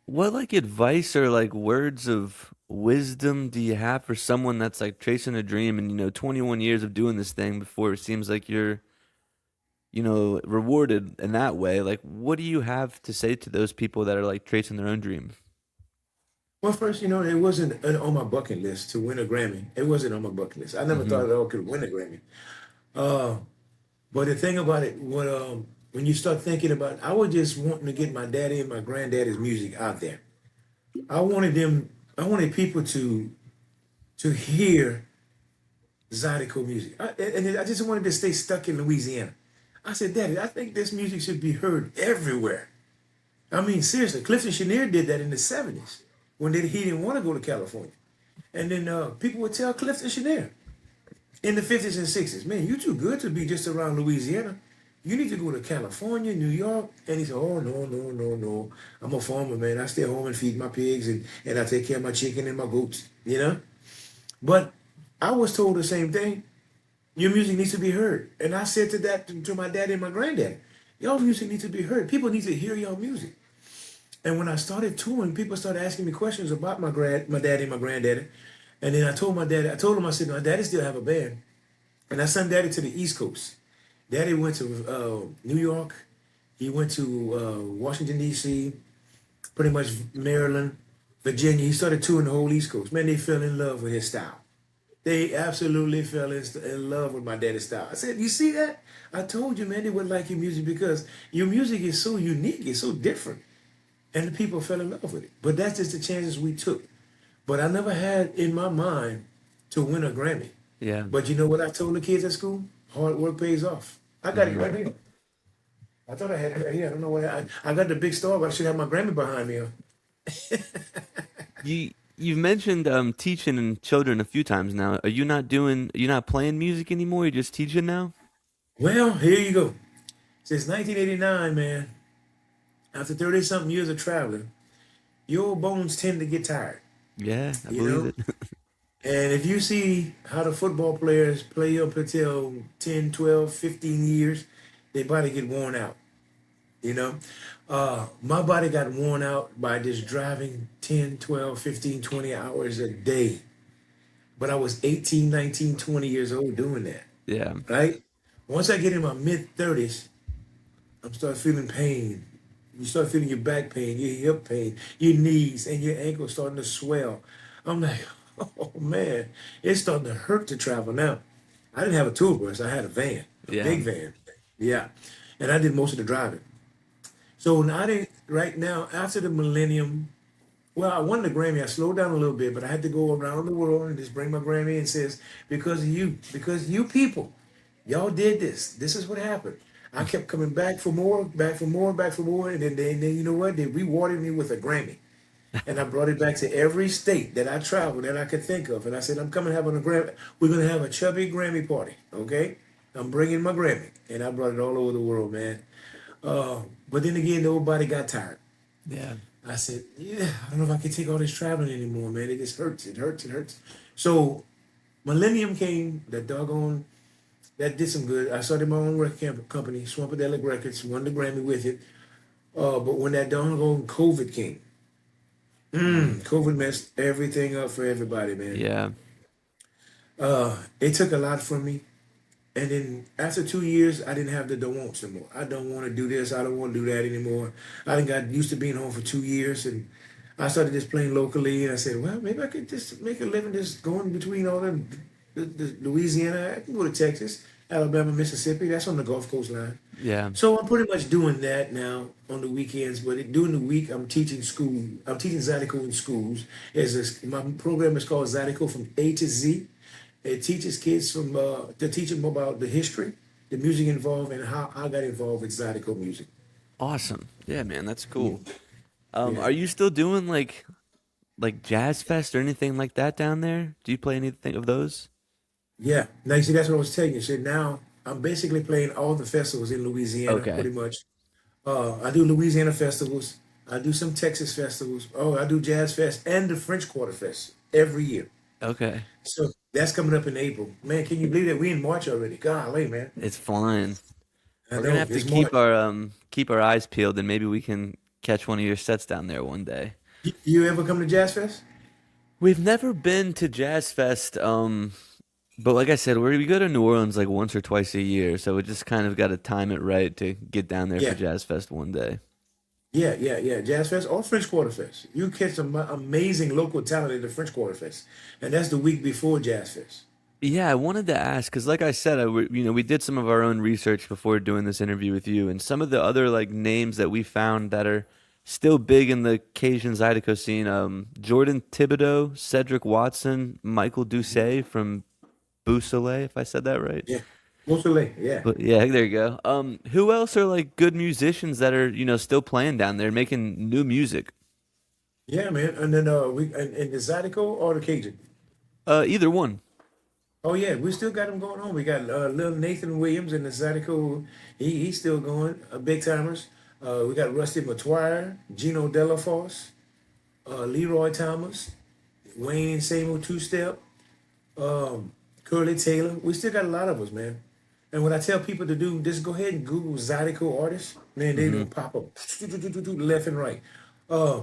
what like advice or like words of wisdom do you have for someone that's like chasing a dream and 21 years of doing this thing before it seems like you're rewarded in that way? Like what do you have to say to those people that are like chasing their own dream? Well, first, it wasn't on my bucket list to win a Grammy. It wasn't on my bucket list. I never Mhm. thought I could win a Grammy. Uh, but the thing about it, when you start thinking about, I was just wanting to get my daddy and my granddaddy's music out there. I wanted people to hear Zydeco music. And I just wanted to stay stuck in Louisiana. I said, Daddy, I think this music should be heard everywhere. I mean, seriously, Clifton Chenier did that in the 70s when he didn't want to go to California. And then people would tell Clifton Chenier in the 50s and 60s, man, you too good to be just around Louisiana. You need to go to California, New York. And he said, oh, no, no, no, no. I'm a farmer, man. I stay home and feed my pigs and I take care of my chicken and my goats, you know? But I was told the same thing. Your music needs to be heard. And I said to that to my daddy and my granddaddy, y'all music needs to be heard. People need to hear your music. And when I started touring, people started asking me questions about my daddy and my granddaddy. And then I told my daddy, I told him, I said, my daddy still have a band. And I sent daddy to the East Coast. Daddy went to New York. He went to Washington, D.C., pretty much Maryland, Virginia. He started touring the whole East Coast. Man, they fell in love with his style. They absolutely fell in love with my daddy's style. I said, you see that? I told you, man, they would like your music because your music is so unique. It's so different. And the people fell in love with it. But that's just the chances we took. But I never had in my mind to win a Grammy. Yeah. But you know what I told the kids at school? Hard work pays off. I got it right here. I thought I had it right here. I don't know why. I got the big star, but I should have my Grammy behind me. You've mentioned teaching children a few times now. You're not playing music anymore? You're just teaching now? Well, here you go. Since 1989, man, after 30 something years of traveling, your bones tend to get tired, Yeah, I you believe know? it. And if you see how the football players play up until 10, 12, 15 years, their body get worn out, you know? My body got worn out by just driving 10, 12, 15, 20 hours a day. But I was 18, 19, 20 years old doing that, Yeah. right? Once I get in my mid 30s, I'm start feeling pain. You start feeling your back pain, your hip pain, your knees, and your ankles starting to swell. I'm like, oh man, it's starting to hurt to travel now. I didn't have a tour bus. I had a van, a Yeah. big van. Yeah. And I did most of the driving. So now I didn't, right now, after the millennium, well, I won the Grammy. I slowed down a little bit, but I had to go around the world and just bring my Grammy and says, because you people, y'all did this. This is what happened. I kept coming back for more, back for more, back for more. And then you know what? They rewarded me with a Grammy. And I brought it back to every state that I traveled that I could think of. And I said, I'm coming having a Grammy. We're going to have a Chubby Grammy party. Okay. I'm bringing my Grammy. And I brought it all over the world, man. But then again, nobody got tired. Yeah. I said, yeah, I don't know if I can take all this traveling anymore, man. It just hurts. It hurts. It hurts. So Millennium came, that doggone, that did some good. I started my own record company, Swampadelic Records, won the Grammy with it. But when that doggone COVID came, COVID messed everything up for everybody, man. Yeah. It took a lot from me. And then after 2 years, I didn't have the don't wants anymore. I don't want to do this. I don't want to do that anymore. I done got used to being home for 2 years, and I started just playing locally. And I said, well, maybe I could just make a living just going between all them, the Louisiana. I can go to Texas, Alabama, Mississippi. That's on the Gulf Coast line. Yeah. So I'm pretty much doing that now on the weekends. But during the week, I'm teaching school. I'm teaching Zydeco in schools. My program is called Zydeco from A to Z. It teaches kids to teach them about the history, the music involved, and how I got involved with Zydeco music. Awesome. Yeah, man, that's Yeah, cool. yeah, Are you still doing like Jazz Fest or anything like that down there? Do you play anything of those? yeah. Now you see, that's what I was telling you. So now I'm basically playing all the festivals in Louisiana, Okay. pretty much. I do Louisiana festivals. I do some Texas festivals. Oh, I do Jazz Fest and the French Quarter Fest every year. Okay. So that's coming up in April. Man, can you believe that we in March already? Golly, man. It's flying. I We're gonna know have to it's March. keep our eyes peeled and maybe we can catch one of your sets down there one day. You ever come to Jazz Fest? We've never been to Jazz Fest, but like I said, we go to New Orleans like once or twice a year, so we just kind of got to time it right to get down there for Yeah. Jazz Fest one day. Yeah. Jazz Fest or French Quarter Fest. You catch some amazing local talent at the French Quarter Fest, and that's the week before Jazz Fest. Yeah, I wanted to ask because, like I said, we did some of our own research before doing this interview with you, and some of the other like names that we found that are still big in the Cajun Zydeco scene. Jordan Thibodeau, Cedric Watson, Michael Doucet from Beausoleil, if I said that right. Yeah, Beausoleil. Yeah, But yeah, there you go. Who else are like good musicians that are still playing down there, making new music? yeah, man. And then and the Zydeco or the Cajun. Either one. Oh yeah, we still got them going on. We got little Nathan Williams and the Zydeco. He's still going. Big timers. We got Rusty McTwire, Gino Delafosse, Leroy Thomas, Wayne Samo Two Step. Curly Taylor. We still got a lot of us, man. And what I tell people to do, just go ahead and Google Zydeco artists. Man, they Mm-hmm. will pop up left and right. Uh,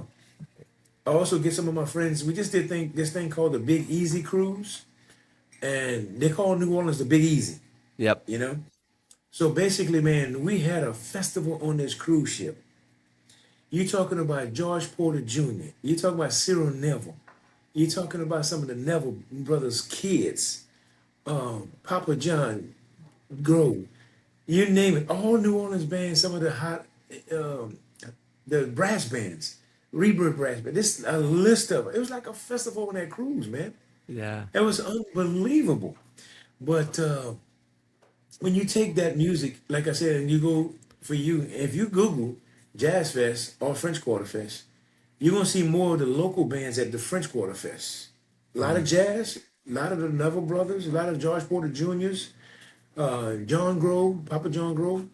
I also get some of my friends. We just did this thing called the Big Easy Cruise, and they call New Orleans the Big Easy. Yep. You know. So basically, man, we had a festival on this cruise ship. You're talking about George Porter Jr. You're talking about Cyril Neville. You're talking about some of the Neville brothers' kids. Papa John Grove. You name it. All New Orleans bands. Some of the um, the brass bands, Rebirth brass band. This a list of it. It was like a festival on that cruise, man. Yeah. It was unbelievable. But when you take that music, like I said, and you go for you, if you Google Jazz Fest or French Quarter Fest, you're gonna see more of the local bands at the French Quarter Fest. A lot of Mm. jazz, a lot of the Neville brothers, a lot of George Porter Juniors, John Grove, Papa John Grove,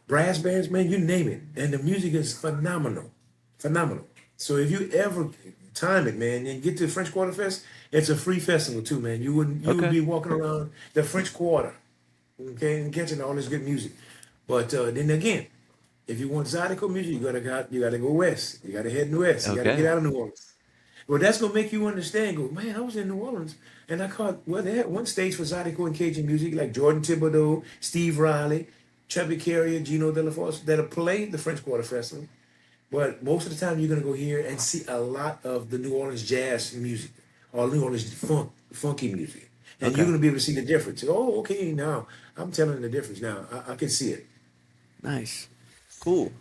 brass bands, man, you name it. And the music is phenomenal. Phenomenal. So if you ever time it, man, and get to the French Quarter Fest, it's a free festival too, man. You would Okay. be walking around the French Quarter, okay, and catching all this good music. But then again, if you want Zydeco music, you gotta go west. You gotta head west. You gotta get Okay. out of New Orleans. Well, that's gonna make you understand. Go, man, I was in New Orleans and I caught they had one stage for Zydeco and Cajun music, like Jordan Thibodeau, Steve Riley, Chubby Carrier, Gino Delaforce, that'll play the French Quarter Festival. But most of the time, you're gonna go here and see a lot of the New Orleans jazz music or New Orleans funky music, and you're Okay. gonna be able to see the difference. Oh, okay, now I'm telling the difference. Now I can see it. Nice. Cool.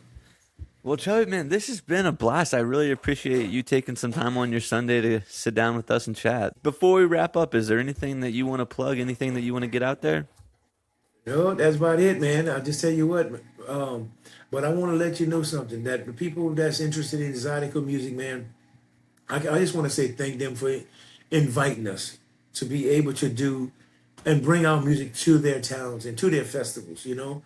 Well, Chubby, man, this has been a blast. I really appreciate you taking some time on your Sunday to sit down with us and chat. Before we wrap up, is there anything that you want to plug? Anything that you want to get out there? No, that's about it, man. I'll just tell you what. Um, but I want to let you know something that the people that's interested in Zydeco music, man, I just want to say thank them for inviting us to be able to do and bring our music to their towns and to their festivals, you know.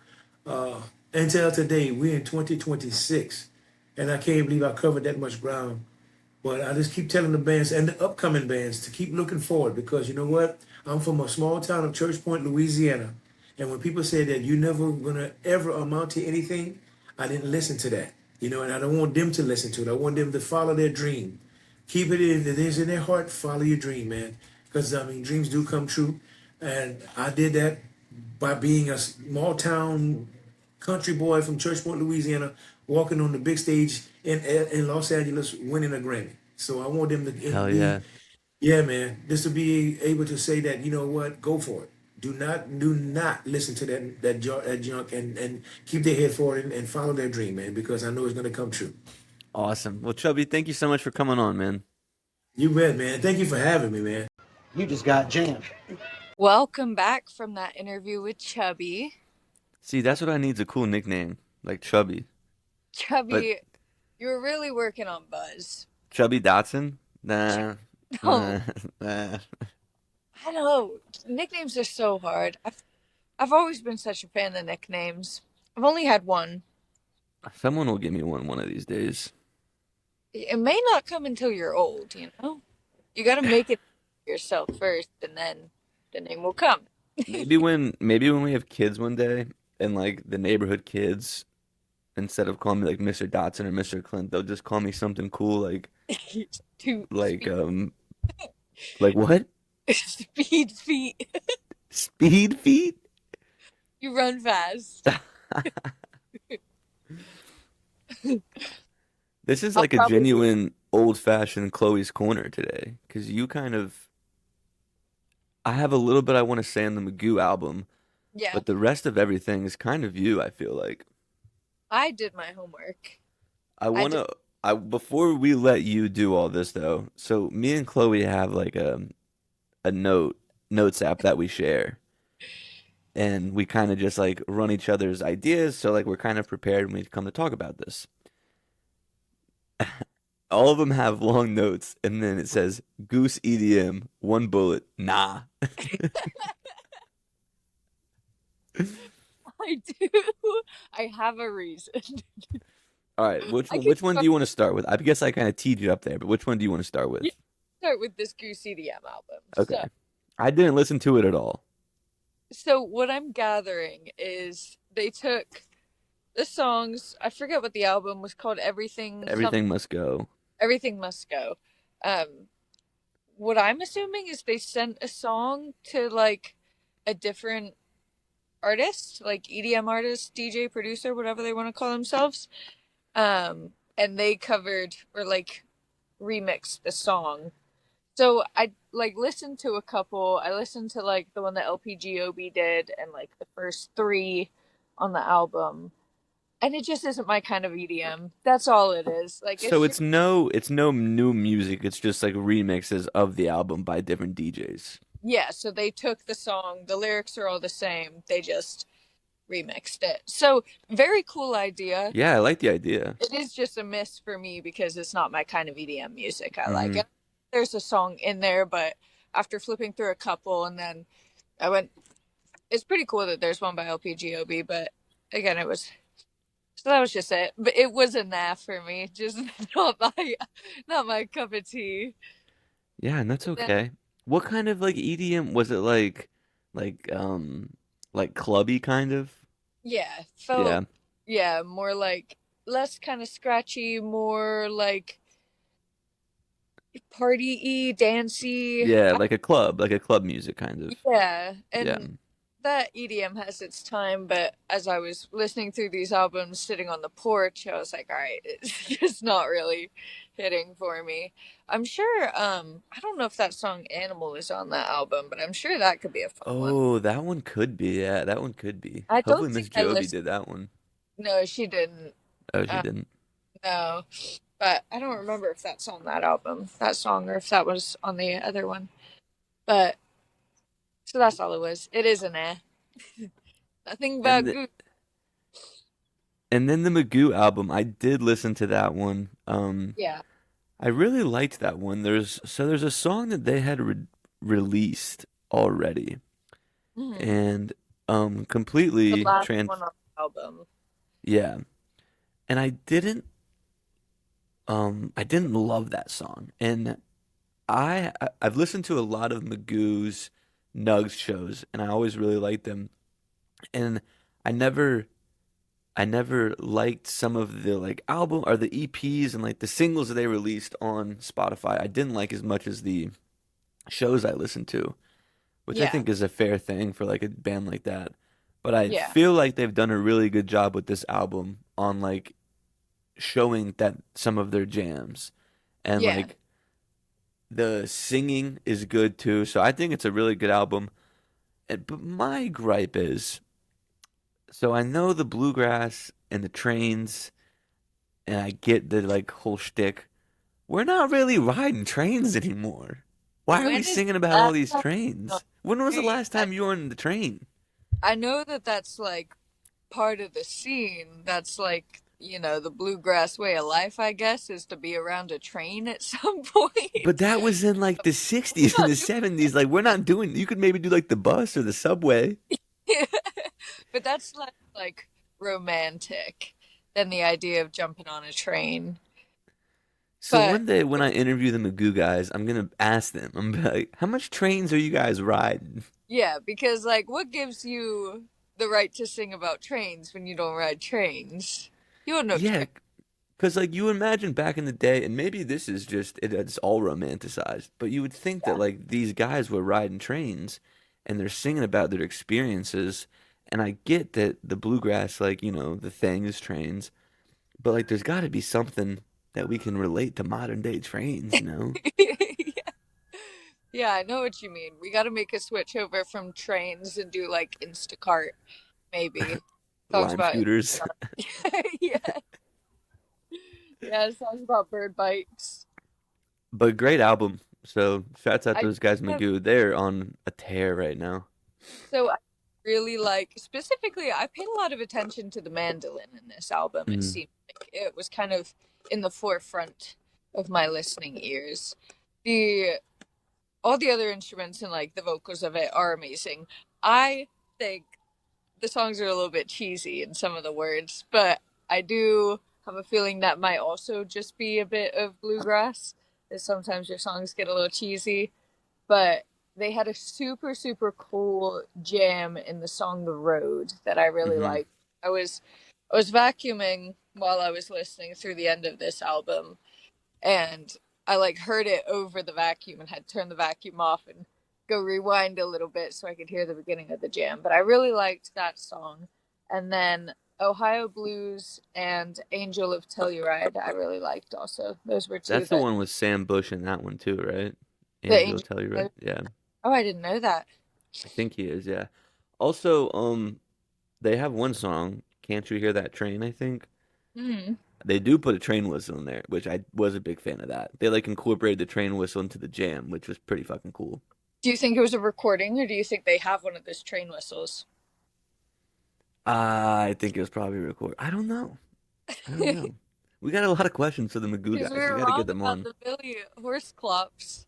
Uh, until today, we're in 2026, and I can't believe I covered that much ground. But I just keep telling the bands and the upcoming bands to keep looking forward because you know what? I'm from a small town of Church Point, Louisiana. And when people say that you're never gonna ever amount to anything, I didn't listen to that. You know, and I don't want them to listen to it. I want them to follow their dream. Keep it in, it is in their heart, follow your dream, man. Because I mean dreams do come true. And I did that by being a small town country boy from Church Point, Louisiana, walking on the big stage in Los Angeles, winning a Grammy. So I want them to Hell be, yeah. yeah, man, just to be able to say that, you know what, go for it. Do not listen to that junk and keep their head forward and follow their dream, man, because I know it's gonna come true. Awesome. Well, Chubby, thank you so much for coming on, man. You bet, man. Thank you for having me, man. You just got jammed. Welcome back from that interview with Chubby. See, that's what I need is a cool nickname, like Chubby. But Chubby, you're really working on Buzz. Chubby Dotson? Nah. No, Nah. Nah. I don't know. Nicknames are so hard. I've always been such a fan of nicknames. I've only had one. Someone will give me one of these days. It may not come until you're old, you know? You got to make it yourself first, and then the name will come. Maybe when we have kids one day and like the neighborhood kids, instead of calling me like Mr. Dotson or Mr. Clint, they'll just call me something cool To like speed, like what? speed feet. Speed feet? You run fast. This is I'll like a probably genuine old-fashioned Chloe's Corner today, because I have a little bit I want to say on the Magoo album, yeah. but the rest of everything is kind of you, I feel like. I did my homework. I I want did. to, before we let you do all this though, so me and Chloe have like a notes app that we share, and we kind of just like run each other's ideas, so like we're kind of prepared when we come to talk about this. All of them have long notes, and then it says Goose EDM, one bullet, nah. I do. I have a reason. All right, which I one? could Which one do you want to start with? I guess I kind of teed you up there, but which one do you want to start with? start with this Goose EDM album. So, Okay, I didn't listen to it at all. So what I'm gathering is they took the songs. I forget what the album was called. Everything some Everything Must Go. Everything Must Go. Um, what I'm assuming is they sent a song to like a different artist, like EDM artist, DJ, producer, whatever they want to call themselves. And they covered or like remixed the song. So I like listened to a couple. I listened to like the one that LPGOB did and like the first three on the album. And it just isn't my kind of EDM. That's all it is. Like So it's just it's no new music. It's just like remixes of the album by different DJs. yeah, so they took the song, the lyrics are all the same. They just remixed it. So very cool idea. Yeah, I like the idea. It is just a miss for me because it's not my kind of EDM music I like. Hmm. And there's a song in there, but after flipping through a couple and then I went it's pretty cool that there's one by LPGOB, but again it was so that was just it. But it was a nah for me. Just not my cup of tea. Yeah, and that's Then okay. What kind of like EDM was it like like clubby kind of? yeah, Yeah. felt yeah, more like less kind of scratchy, more like party-y, dancey. Yeah, like a club music kind of. Yeah, Yeah. and that EDM has its time, but as I was listening through these albums sitting on the porch, I was like, all right, it's just not really hitting for me. I'm sure, I don't know if that song Animal is on that album, but I'm sure that could be a fun one. Oh, that one could be. Yeah, that one could be. I don't Hopefully think Miss I Joby listened. did that one. No, she didn't. Oh, she Uh, didn't. no, but I don't remember if that's on that album, that song, or if that was on the other one. But so that's all it was. It is an eh. Nothing And but th good. and then the Magoo album, I did listen to that one. Yeah. I really liked that one. There's a song that they had released already, Mhm. and The completely last trans one on the album. yeah. And I didn't love that song. And I've listened to a lot of Magoo's Nugs shows, and I always really liked them. And I never I never liked some of the like album or the EPs and like the singles that they released on Spotify. I didn't like as much as the shows I listened to, which I Yeah. think is a fair thing for like a band like that. But I Yeah. feel like they've done a really good job with this album on like showing that some of their jams and Yeah. like the singing is good too. So I think it's a really good album. But my gripe is, so I know the bluegrass and the trains, and I get the like whole shtick. We're not really riding trains anymore. Why are we When is singing about all that these song on trains? When was the train? last time you were on the train? I know that that's like part of the scene. That's like, the bluegrass way of life, I guess, is to be around a train at some But point. that was in like the We're 60s and not the doing 70s. Like we're not doing, you could maybe do like the bus or the subway. it. But that's less like romantic than the idea of jumping on a train. So But one day when I interview the Magoo guys, I'm gonna ask them. I'm gonna be like, "How much trains are you guys riding?" yeah, because like what gives you the right to sing about trains when you don't ride trains? You don't know Yeah, train. because like you imagine back in the day, and maybe this is just it's all romanticized, but you would think that Yeah. like these guys were riding trains, and they're singing about their experiences. And I get that the bluegrass, like the thing is trains, but like there's got to be something that we can relate to modern day trains. Yeah, I know what you mean. We got to make a switch over from trains and do like Instacart, maybe. Songs Lime about scooters. Instacart. Yeah, yeah, songs about bird bikes. But great album. So shouts out I those guys, have, Magoo. They're on a tear right now. so I really like, specifically, I paid a lot of attention to the mandolin in this album. It Mm. seemed like it was kind of in the forefront of my listening ears. The all the other instruments and like the vocals of it are amazing. I think the songs are a little bit cheesy in some of the words, but I do have a feeling that might also just be a bit of bluegrass. That sometimes your songs get a little cheesy, but they had a super super cool jam in the song "The Road" that I really Hmm. liked. I was I was vacuuming while I was listening through the end of this album, and I like heard it over the vacuum and had to turn the vacuum off and go rewind a little bit so I could hear the beginning of the jam. But I really liked that song. And then Ohio Blues and Angel of Telluride I really liked also. Those were two That's the that one with Sam Bush in that one too, right? the Angel will Angel. tell you right. Yeah, Oh, I didn't know that. I think he is. Yeah. Also, they have one song, "Can't You Hear That Train?" I think Mm. they do put a train whistle in there, which I was a big fan of that. They like incorporated the train whistle into the jam, which was pretty fucking cool. Do you think it was a recording or do you think they have one of those train whistles? I think it was probably recorded. I don't know. I don't know. We got a lot of questions for the Magoo Because we guys. We were got to wrong get them about on. the Billy horse clops.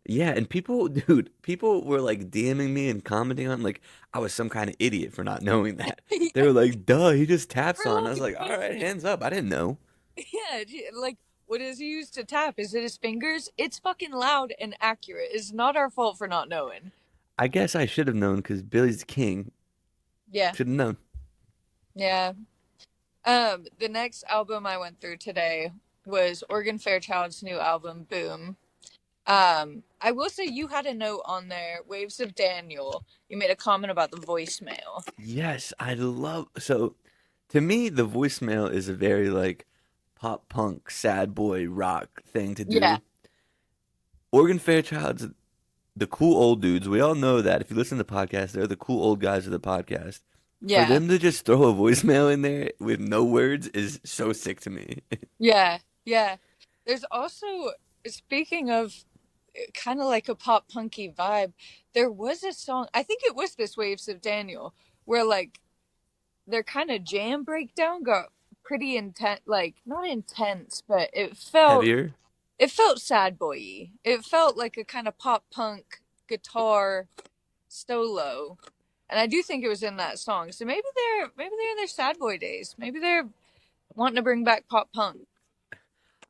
Yeah, and people, dude, people were like DMing me and commenting on like I was some kind of idiot for not knowing that. They Yeah, were like, "Duh, he just taps we're on." I was like, like, "All right, hands up." I didn't know. yeah, like, what does he use to tap? Is it his fingers? It's fucking loud and accurate. It's not our fault for not knowing. I guess I should have known because Billy's the king. Yeah, Should have known. yeah. The next album I went through today was Oregon Fairchild's new album, Boom. I will say you had a note on there, Waves of Daniel. You made a comment about the voicemail. Yes, I love. So, to me, the voicemail is a very like pop punk, sad boy rock thing to Yeah, do. Oregon Fairchild's the cool old dudes. We all know that. If you listen to the podcast, they're the cool old guys of the podcast. For yeah, them to just throw a voicemail in there with no words is so sick to me. yeah, yeah. There's also, speaking of kind of like a pop punky vibe, there was a song, I think it was this Waves of Daniel, where like their kind of jam breakdown got pretty intense, like not intense, but Heavier. it felt sad boy-y. It felt like a kind of pop punk guitar solo. And I do think it was in that song. So maybe they're in their sad boy days. Maybe they're wanting to bring back pop punk.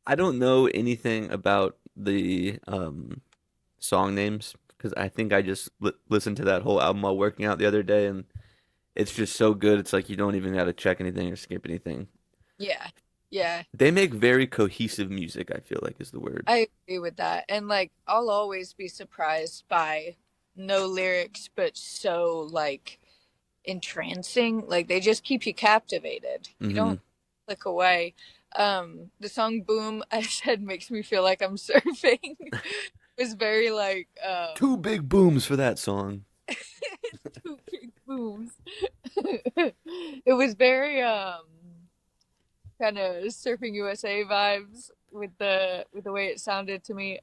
I don't know anything about the song names because I think I just listened to that whole album while working out the other day, and it's just so good. It's like you don't even got to check anything or skip anything. Yeah. Yeah. They make very cohesive music, I feel like is the word. I agree with that. And like I'll always be surprised by no lyrics but so like entrancing. Like they just keep you captivated. You Hmm. don't click away. The song Boom I said makes me feel like I'm surfing. It was very like Two big booms for that song. two big booms. It was very kind of surfing USA vibes with the way it sounded to me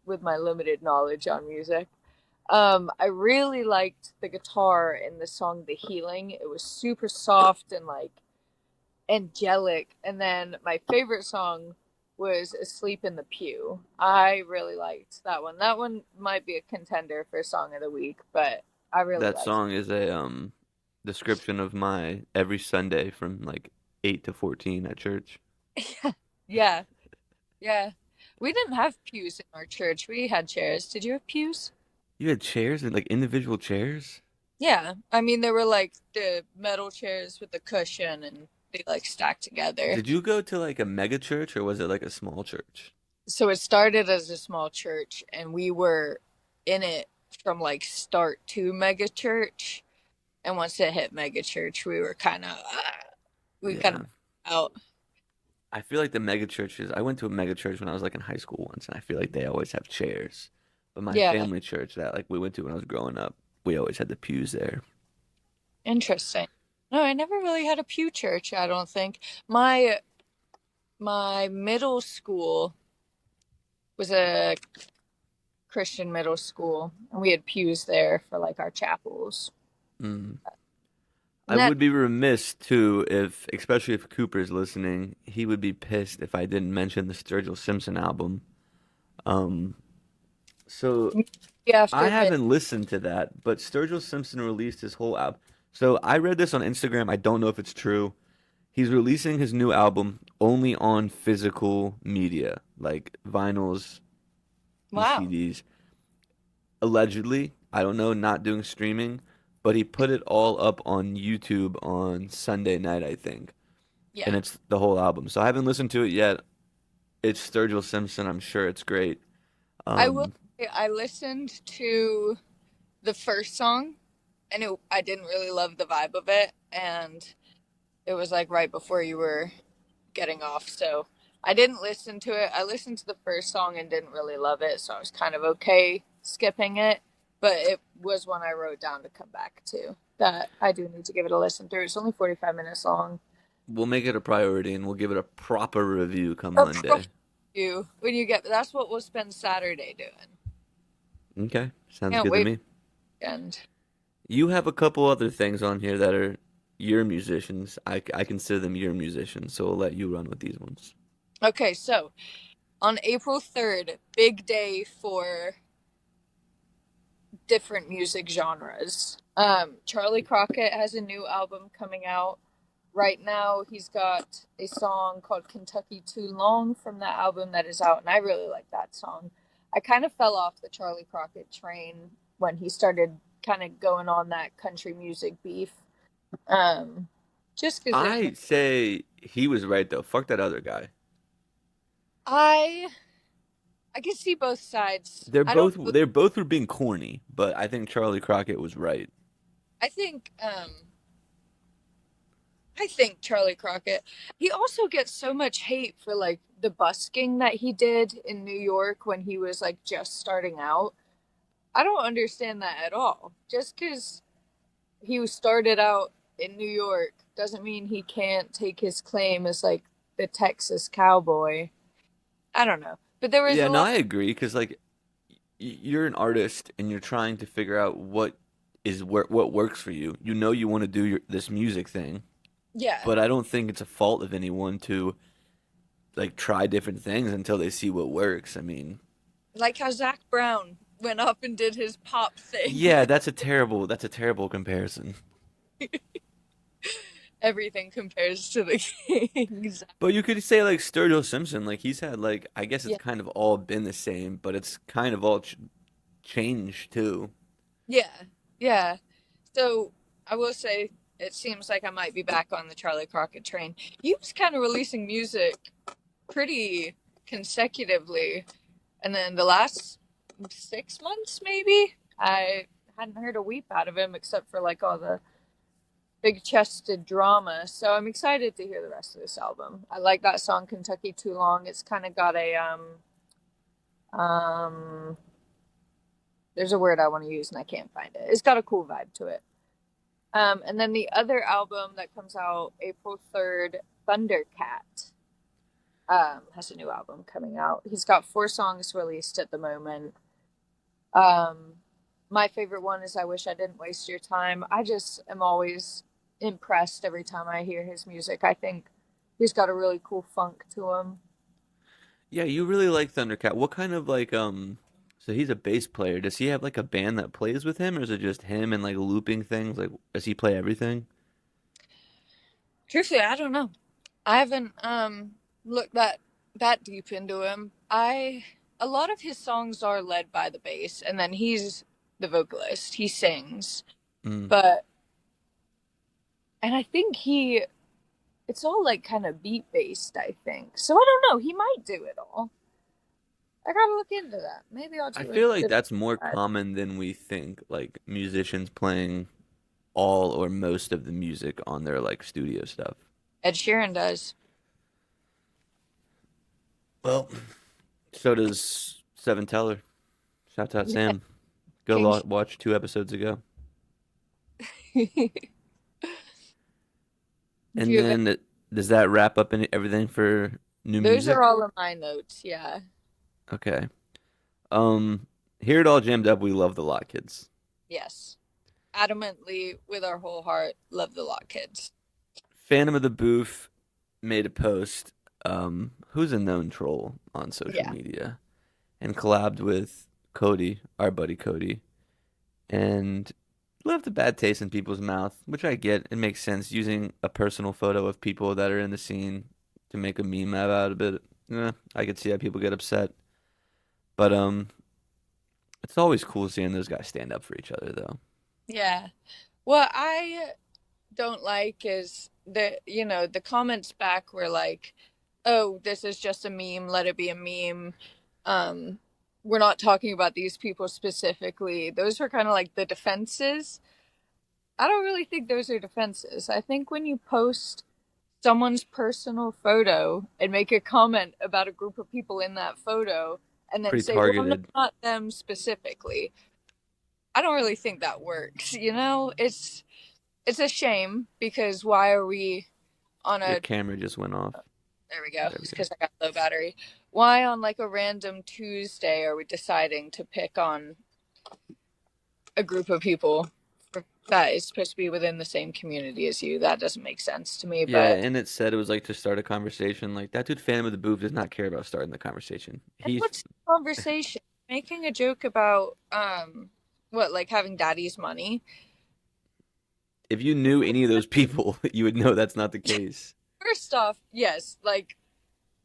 with my limited knowledge on music. I really liked the guitar in the song The Healing. It was super soft and like angelic. And then my favorite song was Asleep in the Pew. I really liked that one. That one might be a contender for Song of the Week, but I really That liked song is a description of my every Sunday from like 8 to 14 at church. it. Yeah, yeah. We didn't have pews in our church. We had chairs. Did you have pews? You had chairs and like individual chairs? Yeah. I mean, there were like the metal chairs with the cushion and they like stacked together. Did you go to like a mega church or was it like a small church? So it started as a small church and we were in it from like start to mega church. And once it hit mega church, we kind Yeah. of out. I feel like the mega churches, I went to a mega church when I was like in high school once, and I feel like they always have chairs. But my Yeah, family church that like we went to when I was growing up, we always had the pews there. interesting. No, I never really had a pew church, I don't think. My middle school was a Christian middle school, and we had pews there for like our chapels. Mm. I And that would be remiss too if, especially if Cooper's listening, he would be pissed if I didn't mention the Sturgill Simpson album. Um, so I after mid. haven't listened to that, but Sturgill Simpson released his whole album. So I read this on Instagram. I don't know if it's true. He's releasing his new album only on physical media, like vinyls and Wow. CDs. allegedly, I don't know, not doing streaming, but he put it all up on YouTube on Sunday night, I think, and Yeah. it's the whole album. So I haven't listened to it yet. It's Sturgill Simpson. I'm sure it's great. I will Um, say I listened to the first song and I didn't really love the vibe of it, and it was like right before you were getting off, so I didn't listen to it. I listened to the first song and didn't really love it, so I was kind of okay skipping it, but it was one I wrote down to come back to that I do need to give it a listen through. It's only 45 minutes long. we'll make it a priority and we'll give it a proper review come A pro Monday. you when you get that's what we'll spend Saturday doing. Okay, sounds Can't good to wait me. and You have a couple other things on here that are your musicians. I consider them your musicians, so I'll let you run with these ones. okay, so on April 3rd, big day for different music genres. Charlie Crockett has a new album coming out. Right now, he's got a song called Kentucky Too Long from that album that is out, and I really like that song. I kind of fell off the Charlie Crockett train when he started kind of going on that country music beef. Um, just because there's no, I say he was right though. Fuck that other guy. I I can see both sides. They're I don't. both they're both were being corny, but I think Charlie Crockett was right. I think I think Charlie Crockett. He also gets so much hate for like the busking that he did in New York when he was like just starting out. I don't understand that at all. Just because he started out in New York doesn't mean he can't take his claim as like the Texas cowboy. I don't know. But there was Yeah, a no, lot. I agree because like you're an artist and you're trying to figure out what works for you. You know you want to do this music thing, Yeah. but I don't think it's a fault of anyone to like try different things until they see what works. I mean, Like how Zach Brown went up and did his pop thing. yeah, that's a terrible comparison. Everything compares to the Kings. But you could say like Sturgill Simpson, like he's had like I guess it's Yeah. kind of all been the same, but it's kind of all changed too. Yeah. Yeah. So I will say it seems like I might be back on the Charlie Crockett train. He was kind of releasing music pretty consecutively, and then the last 6 months, maybe, I hadn't heard a weep out of him except for like all the big chested drama. So I'm excited to hear the rest of this album. I like that song Kentucky Too Long. It's kind of got a um there's a word I want to use and I can't find it. It's got a cool vibe to it. And then the other album that comes out April 3rd, Thundercat, has a new album coming out. He's got 4 songs released at the moment. Um, my favorite one is I Wish I Didn't Waste Your Time. I just am always impressed every time I hear his music. I think he's got a really cool funk to him. Yeah, you really like Thundercat. What kind of like so he's a bass player. Does he have like a band that plays with him or is it just him and like looping things? Like does he play everything? Truthfully, I don't know. I haven't looked that deep into him. I A lot of his songs are led by the bass, and then he's the vocalist. He sings, Mm. but and I think it's all like kind of beat based. I think so. I don't know. He might do it all. I gotta look into that. Maybe I'll I do feel like it. that's more common than we think, like musicians playing all or most of the music on their like studio stuff. Ed Sheeran does. Well, so does Seven Teller. Shout out Yeah, Sam. Go King. watch 2 episodes ago. Do And you have then does that wrap up everything for new Those are music? all of my notes. Yeah. Okay. Um, Hear It All Jammed Up. We love the Lot Kids. Yes. Adamantly, with our whole heart, love the Lot Kids. Phantom of the Booth made a post. Who's a known troll on social Yeah. media, and collabed with Cody, our buddy Cody, and left a bad taste in people's mouth, which I get. It makes sense using a personal photo of people that are in the scene to make a meme out of it. I could see how people get upset. But It's always cool seeing those guys stand up for each other, though. Yeah. What I don't like is the comments back were like, "Oh, this is just a meme. Let it be a meme. Um, we're not talking about these people specifically." Those were kind of like the defenses. I don't really think those are defenses. I think when you post someone's personal photo and make a comment about a group of people in that photo and then Pretty say, "Well, no, targeted. not them specifically." I don't really think that works. It's a shame because why are we on Your a camera just went off. there we go. There we It's go. because I got low battery. Why on like a random Tuesday are we deciding to pick on a group of people that is supposed to be within the same community as you? That doesn't make sense to me. Yeah, But and it said it was like to start a conversation. Like that dude, Phantom of the Booth, does not care about starting the conversation. and He's what's the conversation? Making a joke about what, like having daddy's money? if you knew any of those people, you would know that's not the case. First off, yes, like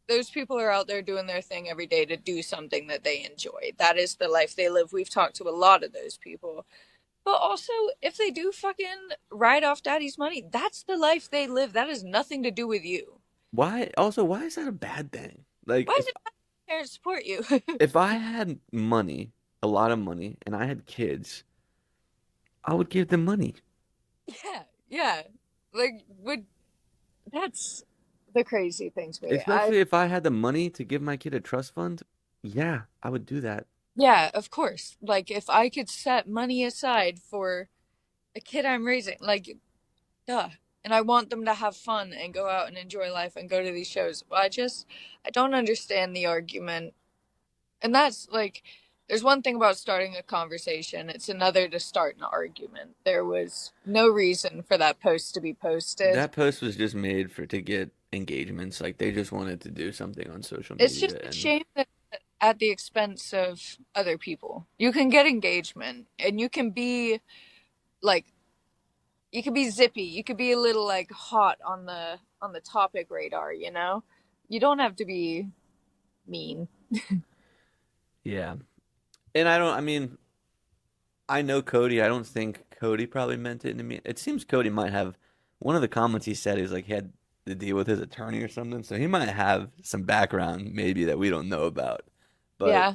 those people are out there doing their thing every day to do something that they enjoy. That is the life they live. We've talked to a lot of those people. But also, if they do fucking ride off daddy's money, that's the life they live. That has nothing to do with you. Why? Also, why is that a bad thing? Like, Why does it parents support you? if I had money, a lot of money, and I had kids, I would give them money. Yeah, yeah. Like, would that's the crazy thing to me. Especially if I had the money to give my kid a trust fund. Yeah, I would do that. Yeah, of course. Like, if I could set money aside for a kid I'm raising, like, duh. And I want them to have fun and go out and enjoy life and go to these shows. Well, I don't understand the argument. And that's like, there's one thing about starting a conversation, it's another to start an argument. There was no reason for that post to be posted. That post was just made for to get engagements. Like they just wanted to do something on social It's just media, a and shame that at the expense of other people. You can get engagement and like, you could be zippy. You could be a little like hot on the topic radar, you know? You don't have to be mean. yeah. And I don't. I mean, I know Cody. I don't think Cody probably meant it to me. It seems Cody might have. One of the comments he said is like he had to deal with his attorney or something, so he might have some background maybe that we don't know about. But Yeah.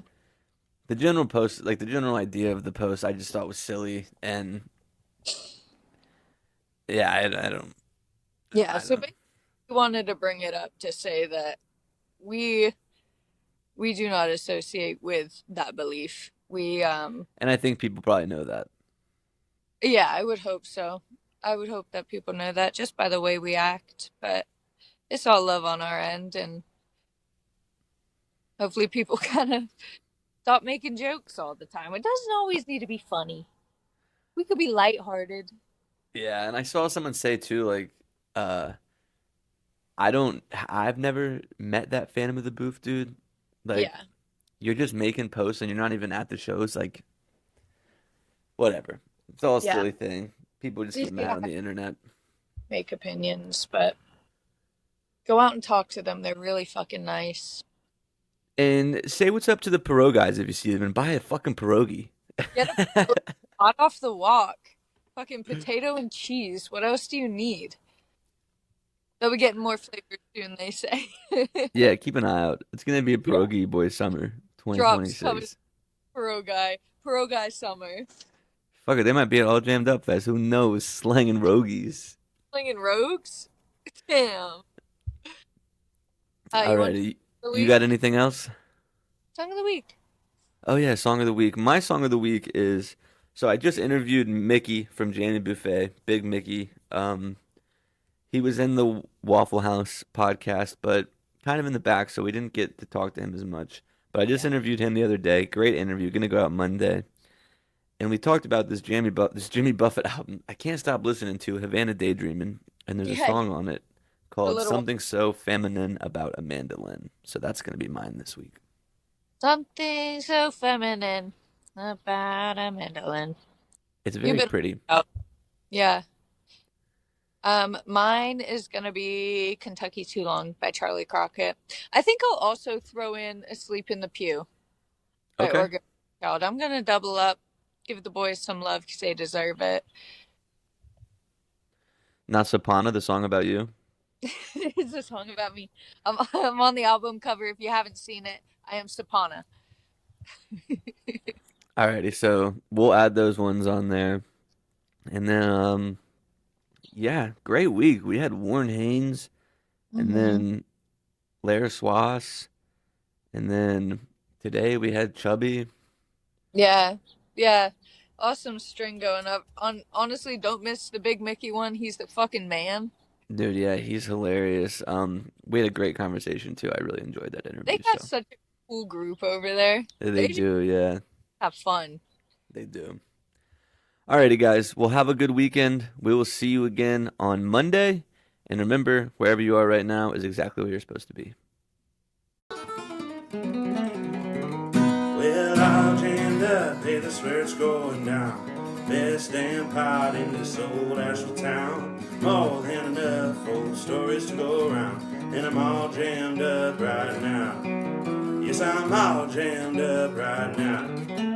the general post, like the general idea of the post, I just thought was silly, and yeah, I don't, Yeah, I so don't. basically we wanted to bring it up to say that we we do not associate with that belief. And I think people probably know that. Yeah, I would hope so. I would hope that people know that just by the way we act, but it's all love on our end and hopefully people kind of stop making jokes all the time. It doesn't always need to be funny. We could be lighthearted. Yeah, and I saw someone say too, like, uh, I've never met that Phantom of the Booth dude. Like, Yeah. you're just making posts and you're not even at the shows. Like, whatever. It's all a Yeah. silly thing. People just get Easy mad to on the internet. make opinions, but go out and talk to them. They're really fucking nice. And say what's up to the Perot guys if you see them and buy a fucking pierogi. Get a hot off the walk. Fucking potato and cheese. What else do you need? They'll be getting more flavor soon, they say. Yeah, keep an eye out. It's gonna be a Yeah. pierogi boy summer Drops coming. 2026. Pro guy. Pro guy summer. Fuck it, they might be at all jammed up fest. Who knows? Slanging rogies. Slinging rogues? Damn. You want Alrighty, the you week? got anything else? Song of the week. Oh yeah, song of the week. My song of the week is so I just interviewed Mickey from Jamie Buffet, Big Mickey. He was in the Waffle House podcast, but kind of in the back, so we didn't get to talk to him as much. But I just Yeah. interviewed him the other day. Great interview. Gonna go out Monday, and we talked about this Jimmy Buffett album. I can't stop listening to Havana Daydreamin', and there's a Yeah, song on it the called little Something So Feminine About a Mandolin. So that's gonna be mine this week. something so feminine about a mandolin. It's You've very been pretty. out. Yeah. Mine is gonna be Kentucky Too Long by Charlie Crockett. I think I'll also throw in Asleep in the Pew by Okay. Organ. God, I'm gonna double up, give the boys some love because they deserve it. Not Sapana, the song about you. It's a song about me. I'm on the album cover. If you haven't seen it, I am Sapana. Alrighty, so we'll add those ones on there. And then yeah, great week. We had Warren Haynes and Mm-hmm. then Lair Swass, and then today we had Chubby. Yeah, yeah. Awesome string going up. Honestly, don't miss the Big Mickey one. He's the fucking man. Dude, yeah, he's hilarious. We had a great conversation too. I really enjoyed that They interview, got so such a cool group over there. they They just do, yeah. have fun. They do. Alrighty, guys. Well, have a good weekend. We will see you again on Monday. And remember, wherever you are right now is exactly where you're supposed to be. Well, all jammed up, hey, that's where it's going down. Best damn pot in this old Asheville town. More than enough old stories to go around. And I'm all jammed up right now. Yes, I'm all jammed up right now.